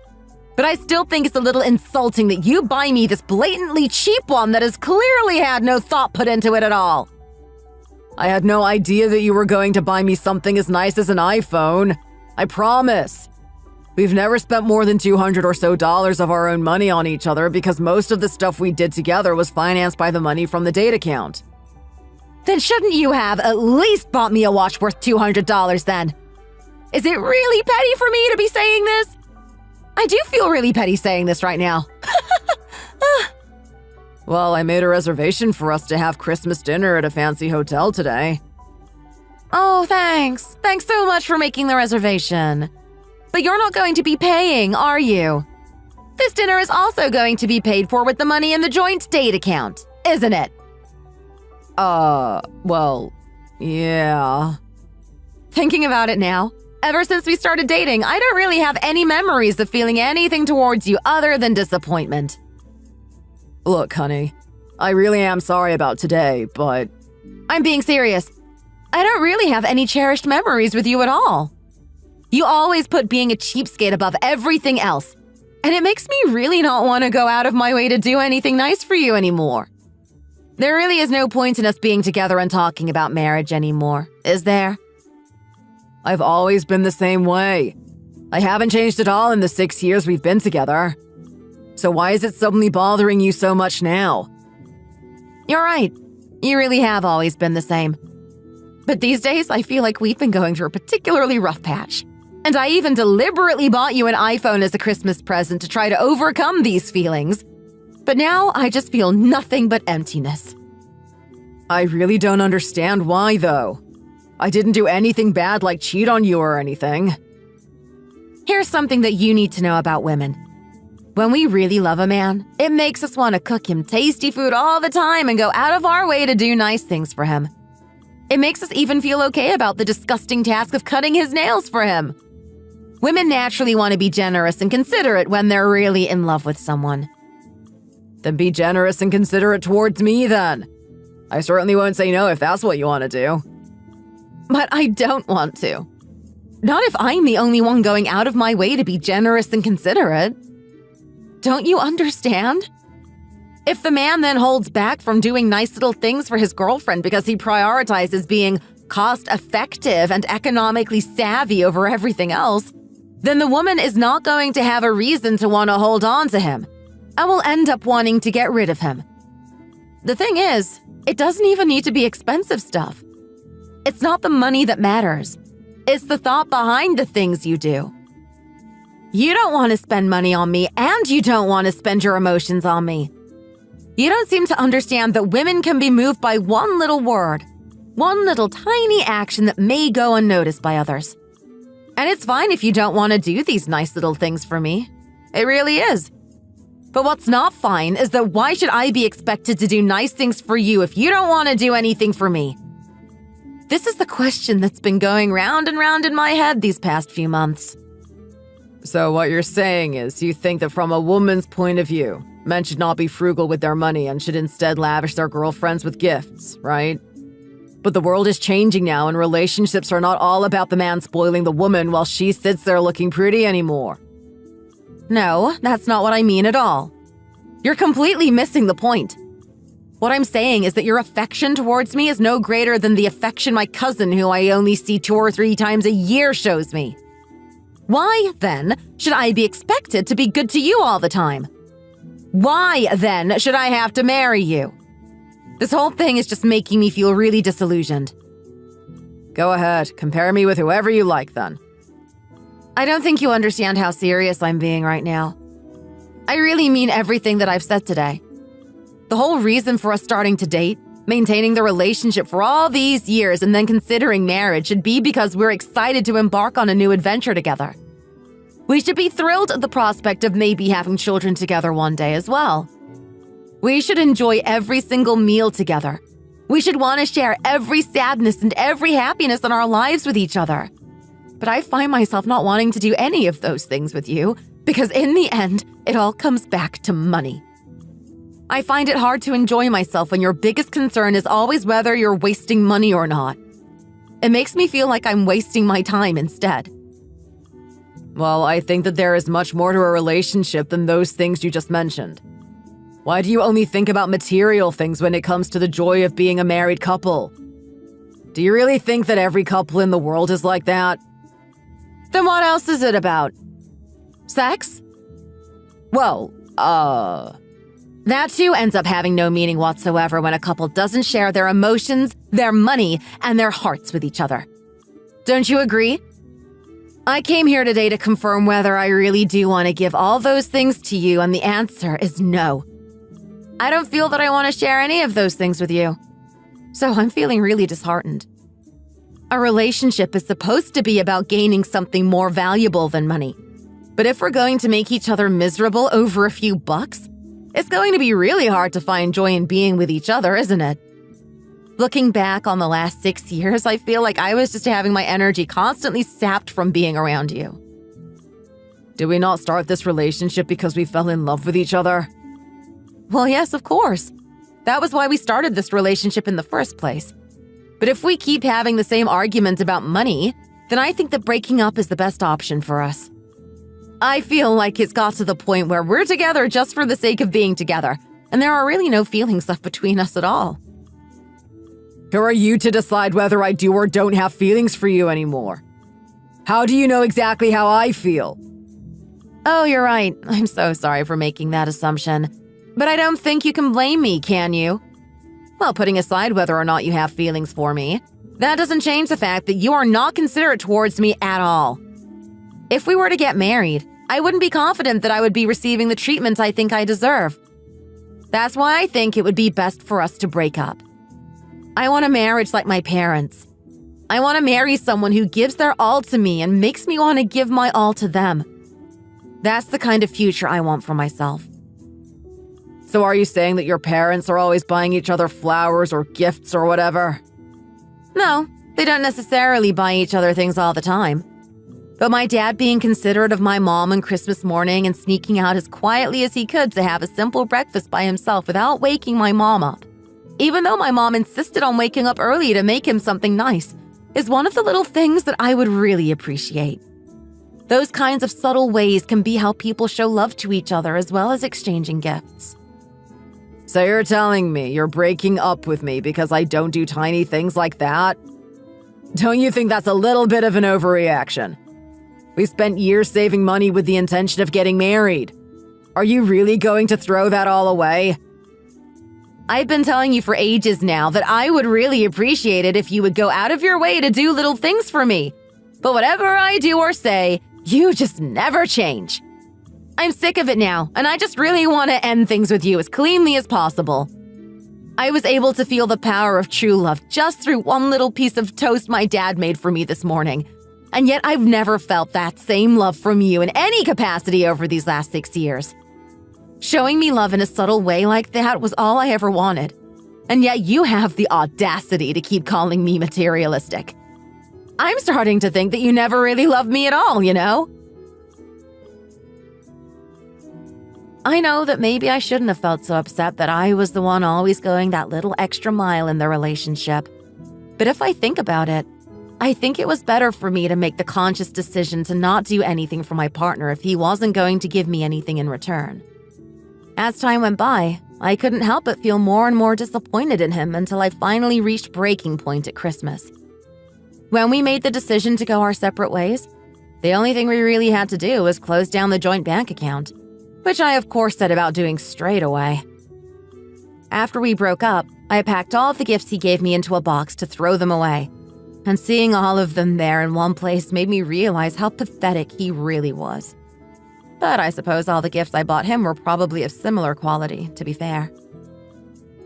But I still think it's a little insulting that you buy me this blatantly cheap one that has clearly had no thought put into it at all. I had no idea that you were going to buy me something as nice as an iPhone. I promise. We've never spent more than $200 or so of our own money on each other because most of the stuff we did together was financed by the money from the date account. Then shouldn't you have at least bought me a watch worth $200 then? Is it really petty for me to be saying this? I do feel really petty saying this right now. Well, I made a reservation for us to have Christmas dinner at a fancy hotel today. Oh, thanks. Thanks so much for making the reservation. But you're not going to be paying, are you? This dinner is also going to be paid for with the money in the joint date account, isn't it? Well, yeah. Thinking about it now, ever since we started dating, I don't really have any memories of feeling anything towards you other than disappointment. Look, honey, I really am sorry about today, but... I'm being serious. I don't really have any cherished memories with you at all. You always put being a cheapskate above everything else, and it makes me really not want to go out of my way to do anything nice for you anymore. There really is no point in us being together and talking about marriage anymore, is there? I've always been the same way. I haven't changed at all in the 6 years we've been together. So why is it suddenly bothering you so much now? You're right. You really have always been the same. But these days, I feel like we've been going through a particularly rough patch. And I even deliberately bought you an iPhone as a Christmas present to try to overcome these feelings. But now I just feel nothing but emptiness. I really don't understand why, though. I didn't do anything bad like cheat on you or anything. Here's something that you need to know about women. When we really love a man, it makes us want to cook him tasty food all the time and go out of our way to do nice things for him. It makes us even feel okay about the disgusting task of cutting his nails for him. Women naturally want to be generous and considerate when they're really in love with someone. Then be generous and considerate towards me, then. I certainly won't say no if that's what you want to do. But I don't want to. Not if I'm the only one going out of my way to be generous and considerate. Don't you understand? If the man then holds back from doing nice little things for his girlfriend because he prioritizes being cost-effective and economically savvy over everything else, then the woman is not going to have a reason to want to hold on to him and will end up wanting to get rid of him. The thing is, it doesn't even need to be expensive stuff. It's not the money that matters. It's the thought behind the things you do. You don't want to spend money on me, and you don't want to spend your emotions on me. You don't seem to understand that women can be moved by one little word, one little tiny action that may go unnoticed by others. And it's fine if you don't want to do these nice little things for me. It really is. But what's not fine is that why should I be expected to do nice things for you if you don't want to do anything for me? This is the question that's been going round and round in my head these past few months. So what you're saying is you think that from a woman's point of view, men should not be frugal with their money and should instead lavish their girlfriends with gifts, right? But the world is changing now and relationships are not all about the man spoiling the woman while she sits there looking pretty anymore. No, that's not what I mean at all. You're completely missing the point. What I'm saying is that your affection towards me is no greater than the affection my cousin, who I only see 2 or 3 times a year, shows me. Why, then, should I be expected to be good to you all the time? Why, then, should I have to marry you? This whole thing is just making me feel really disillusioned. Go ahead, compare me with whoever you like then. I don't think you understand how serious I'm being right now. I really mean everything that I've said today. The whole reason for us starting to date, maintaining the relationship for all these years, and then considering marriage should be because we're excited to embark on a new adventure together. We should be thrilled at the prospect of maybe having children together one day as well. We should enjoy every single meal together. We should want to share every sadness and every happiness in our lives with each other. But I find myself not wanting to do any of those things with you because in the end, it all comes back to money. I find it hard to enjoy myself when your biggest concern is always whether you're wasting money or not. It makes me feel like I'm wasting my time instead. Well, I think that there is much more to a relationship than those things you just mentioned. Why do you only think about material things when it comes to the joy of being a married couple? Do you really think that every couple in the world is like that? Then what else is it about? Sex? Well, That too ends up having no meaning whatsoever when a couple doesn't share their emotions, their money, and their hearts with each other. Don't you agree? I came here today to confirm whether I really do want to give all those things to you, and the answer is no. I don't feel that I want to share any of those things with you. So I'm feeling really disheartened. A relationship is supposed to be about gaining something more valuable than money. But if we're going to make each other miserable over a few bucks, it's going to be really hard to find joy in being with each other, isn't it? Looking back on the last 6 years, I feel like I was just having my energy constantly sapped from being around you. did we not start this relationship because we fell in love with each other? Well, yes, of course. That was why we started this relationship in the first place. But if we keep having the same arguments about money, then I think that breaking up is the best option for us. I feel like it's got to the point where we're together just for the sake of being together, and there are really no feelings left between us at all. Who are you to decide whether I do or don't have feelings for you anymore? How do you know exactly how I feel? Oh, you're right. I'm so sorry for making that assumption. But I don't think you can blame me, can you? Well, putting aside whether or not you have feelings for me, that doesn't change the fact that you are not considerate towards me at all. If we were to get married, I wouldn't be confident that I would be receiving the treatment I think I deserve. That's why I think it would be best for us to break up. I want a marriage like my parents. I want to marry someone who gives their all to me and makes me want to give my all to them. That's the kind of future I want for myself. So are you saying that your parents are always buying each other flowers or gifts or whatever? No, they don't necessarily buy each other things all the time. But my dad being considerate of my mom on Christmas morning and sneaking out as quietly as he could to have a simple breakfast by himself without waking my mom up. even though my mom insisted on waking up early to make him something nice, is one of the little things that I would really appreciate. Those kinds of subtle ways can be how people show love to each other as well as exchanging gifts. So you're telling me you're breaking up with me because I don't do tiny things like that? Don't you think that's a little bit of an overreaction? We spent years saving money with the intention of getting married. Are you really going to throw that all away? I've been telling you for ages now that I would really appreciate it if you would go out of your way to do little things for me. But whatever I do or say, you just never change. I'm sick of it now, and I just really want to end things with you as cleanly as possible. I was able to feel the power of true love just through one little piece of toast my dad made for me this morning. And yet I've never felt that same love from you in any capacity over these last 6 years. Showing me love in a subtle way like that was all I ever wanted. And yet you have the audacity to keep calling me materialistic. I'm starting to think that you never really loved me at all, you know? I know that maybe I shouldn't have felt so upset that I was the one always going that little extra mile in the relationship. But if I think about it, I think it was better for me to make the conscious decision to not do anything for my partner if he wasn't going to give me anything in return. As time went by, I couldn't help but feel more and more disappointed in him until I finally reached breaking point at Christmas. When we made the decision to go our separate ways, the only thing we really had to do was close down the joint bank account, which I of course set about doing straight away. After we broke up, I packed all of the gifts he gave me into a box to throw them away, and seeing all of them there in one place made me realize how pathetic he really was. But I suppose all the gifts I bought him were probably of similar quality, to be fair.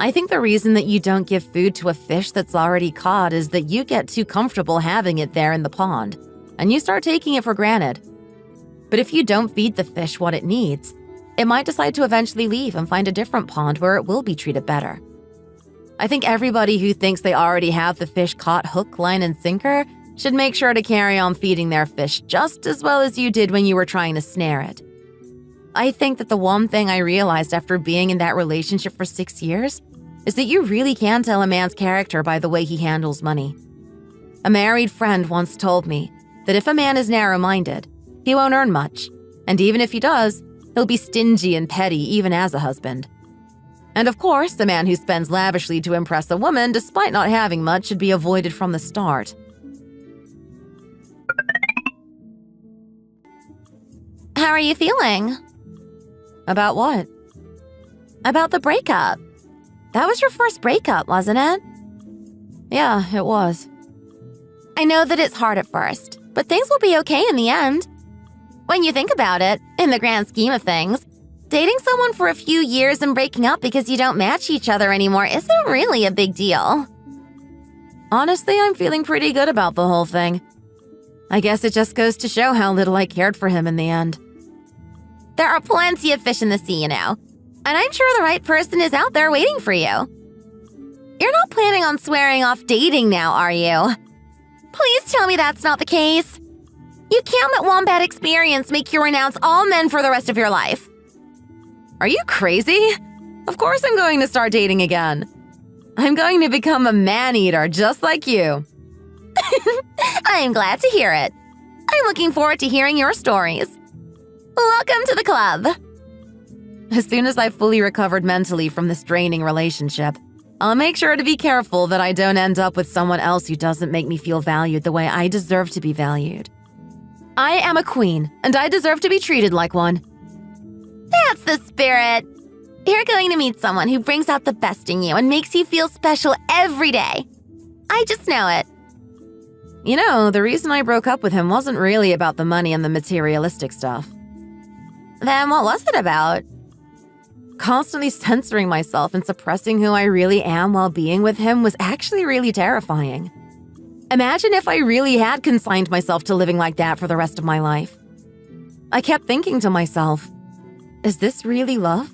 I think the reason that you don't give food to a fish that's already caught is that you get too comfortable having it there in the pond, and you start taking it for granted. But if you don't feed the fish what it needs, it might decide to eventually leave and find a different pond where it will be treated better. I think everybody who thinks they already have the fish caught hook, line, and sinker should make sure to carry on feeding their fish just as well as you did when you were trying to snare it. I think that the one thing I realized after being in that relationship for 6 years is that you really can tell a man's character by the way he handles money. A married friend once told me that if a man is narrow-minded, he won't earn much, and even if he does, he'll be stingy and petty even as a husband. And of course, a man who spends lavishly to impress a woman despite not having much should be avoided from the start. How are you feeling? About what? About the breakup. That was your first breakup, wasn't it? Yeah, it was. I know that it's hard at first, but things will be okay in the end. When you think about it, in the grand scheme of things, dating someone for a few years and breaking up because you don't match each other anymore isn't really a big deal. Honestly, I'm feeling pretty good about the whole thing. I guess it just goes to show how little I cared for him in the end. There are plenty of fish in the sea, you know, and I'm sure the right person is out there waiting for you. You're not planning on swearing off dating now, are you? Please tell me that's not the case. You can't let one bad experience make you renounce all men for the rest of your life. Are you crazy? Of course I'm going to start dating again. I'm going to become a man-eater just like you. I'm glad to hear it. I'm looking forward to hearing your stories. Welcome to the club. As soon as I've fully recovered mentally from this draining relationship, I'll make sure to be careful that I don't end up with someone else who doesn't make me feel valued the way I deserve to be valued. I am a queen, and I deserve to be treated like one. That's the spirit. You're going to meet someone who brings out the best in you and makes you feel special every day. I just know it. You know, the reason I broke up with him wasn't really about the money and the materialistic stuff. Then what was it about? Constantly censoring myself and suppressing who I really am while being with him was actually really terrifying. Imagine if I really had consigned myself to living like that for the rest of my life. I kept thinking to myself, is this really love?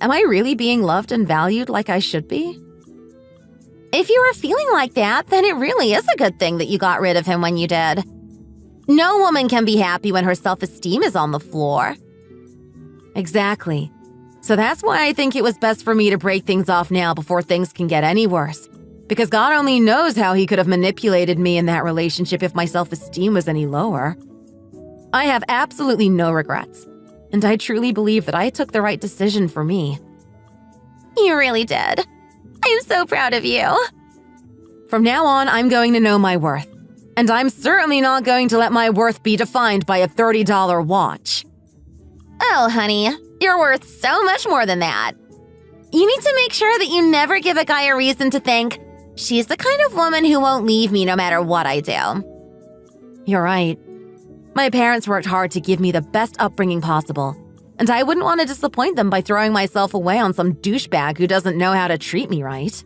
Am I really being loved and valued like I should be? If you were feeling like that, then it really is a good thing that you got rid of him when you did. No woman can be happy when her self-esteem is on the floor. Exactly. So that's why I think it was best for me to break things off now before things can get any worse. Because God only knows how he could have manipulated me in that relationship if my self-esteem was any lower. I have absolutely no regrets, and I truly believe that I took the right decision for me. You really did. I'm so proud of you. From now on, I'm going to know my worth. And I'm certainly not going to let my worth be defined by a $30 watch. Oh, honey, you're worth so much more than that. You need to make sure that you never give a guy a reason to think, she's the kind of woman who won't leave me no matter what I do. You're right. My parents worked hard to give me the best upbringing possible, and I wouldn't want to disappoint them by throwing myself away on some douchebag who doesn't know how to treat me right.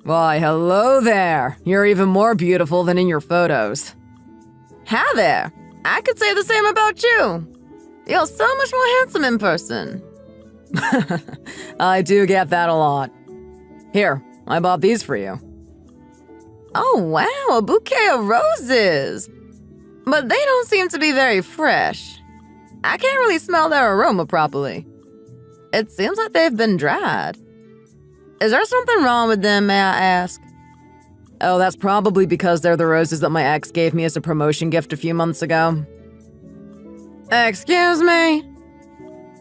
Why, hello there. You're even more beautiful than in your photos. Hi there. I could say the same about you. You're so much more handsome in person. I do get that a lot. Here, I bought these for you. Oh, wow, a bouquet of roses. But they don't seem to be very fresh. I can't really smell their aroma properly. It seems like they've been dried. Is there something wrong with them, may I ask? Oh, that's probably because they're the roses that my ex gave me as a promotion gift a few months ago. Excuse me?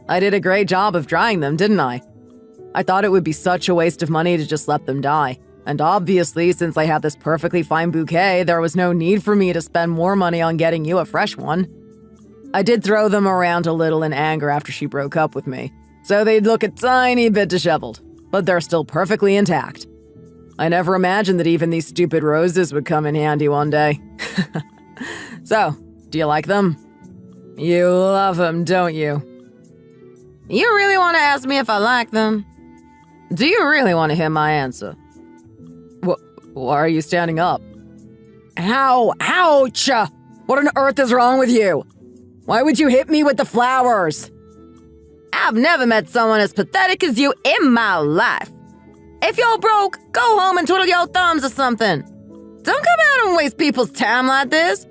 I did a great job of drying them, didn't I? I thought it would be such a waste of money to just let them die. And obviously, since I had this perfectly fine bouquet, there was no need for me to spend more money on getting you a fresh one. I did throw them around a little in anger after she broke up with me, so they'd look a tiny bit disheveled, but they're still perfectly intact. I never imagined that even these stupid roses would come in handy one day. So, do you like them? You love them, don't you? You really want to ask me if I like them? Do you really want to hear my answer? Why are you standing up? Ow! Ouch! What on earth is wrong with you? Why would you hit me with the flowers? I've never met someone as pathetic as you in my life. If you're broke, go home and twiddle your thumbs or something. Don't come out and waste people's time like this.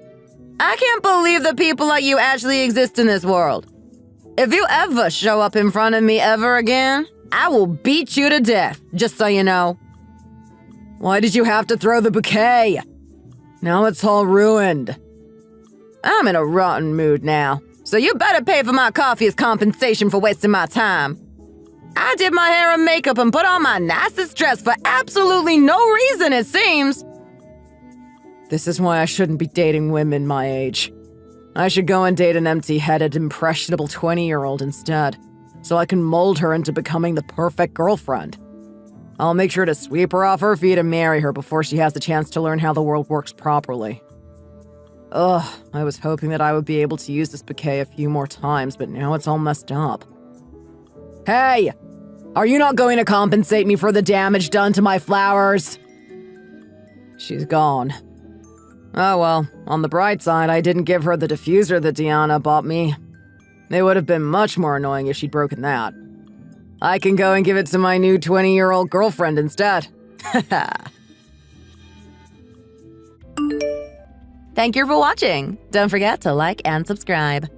I can't believe that people like you actually exist in this world. If you ever show up in front of me ever again, I will beat you to death, just so you know. Why did you have to throw the bouquet? Now it's all ruined. I'm in a rotten mood now, so you better pay for my coffee as compensation for wasting my time. I did my hair and makeup and put on my nicest dress for absolutely no reason, it seems. This is why I shouldn't be dating women my age. I should go and date an empty-headed, impressionable 20-year-old instead, so I can mold her into becoming the perfect girlfriend. I'll make sure to sweep her off her feet and marry her before she has the chance to learn how the world works properly. Ugh, I was hoping that I would be able to use this bouquet a few more times, but now it's all messed up. Hey! Are you not going to compensate me for the damage done to my flowers? She's gone. Oh well, on the bright side, I didn't give her the diffuser that Deanna bought me. It would have been much more annoying if she'd broken that. I can go and give it to my new 20-year-old girlfriend instead. Thank you for watching. Don't forget to like and subscribe.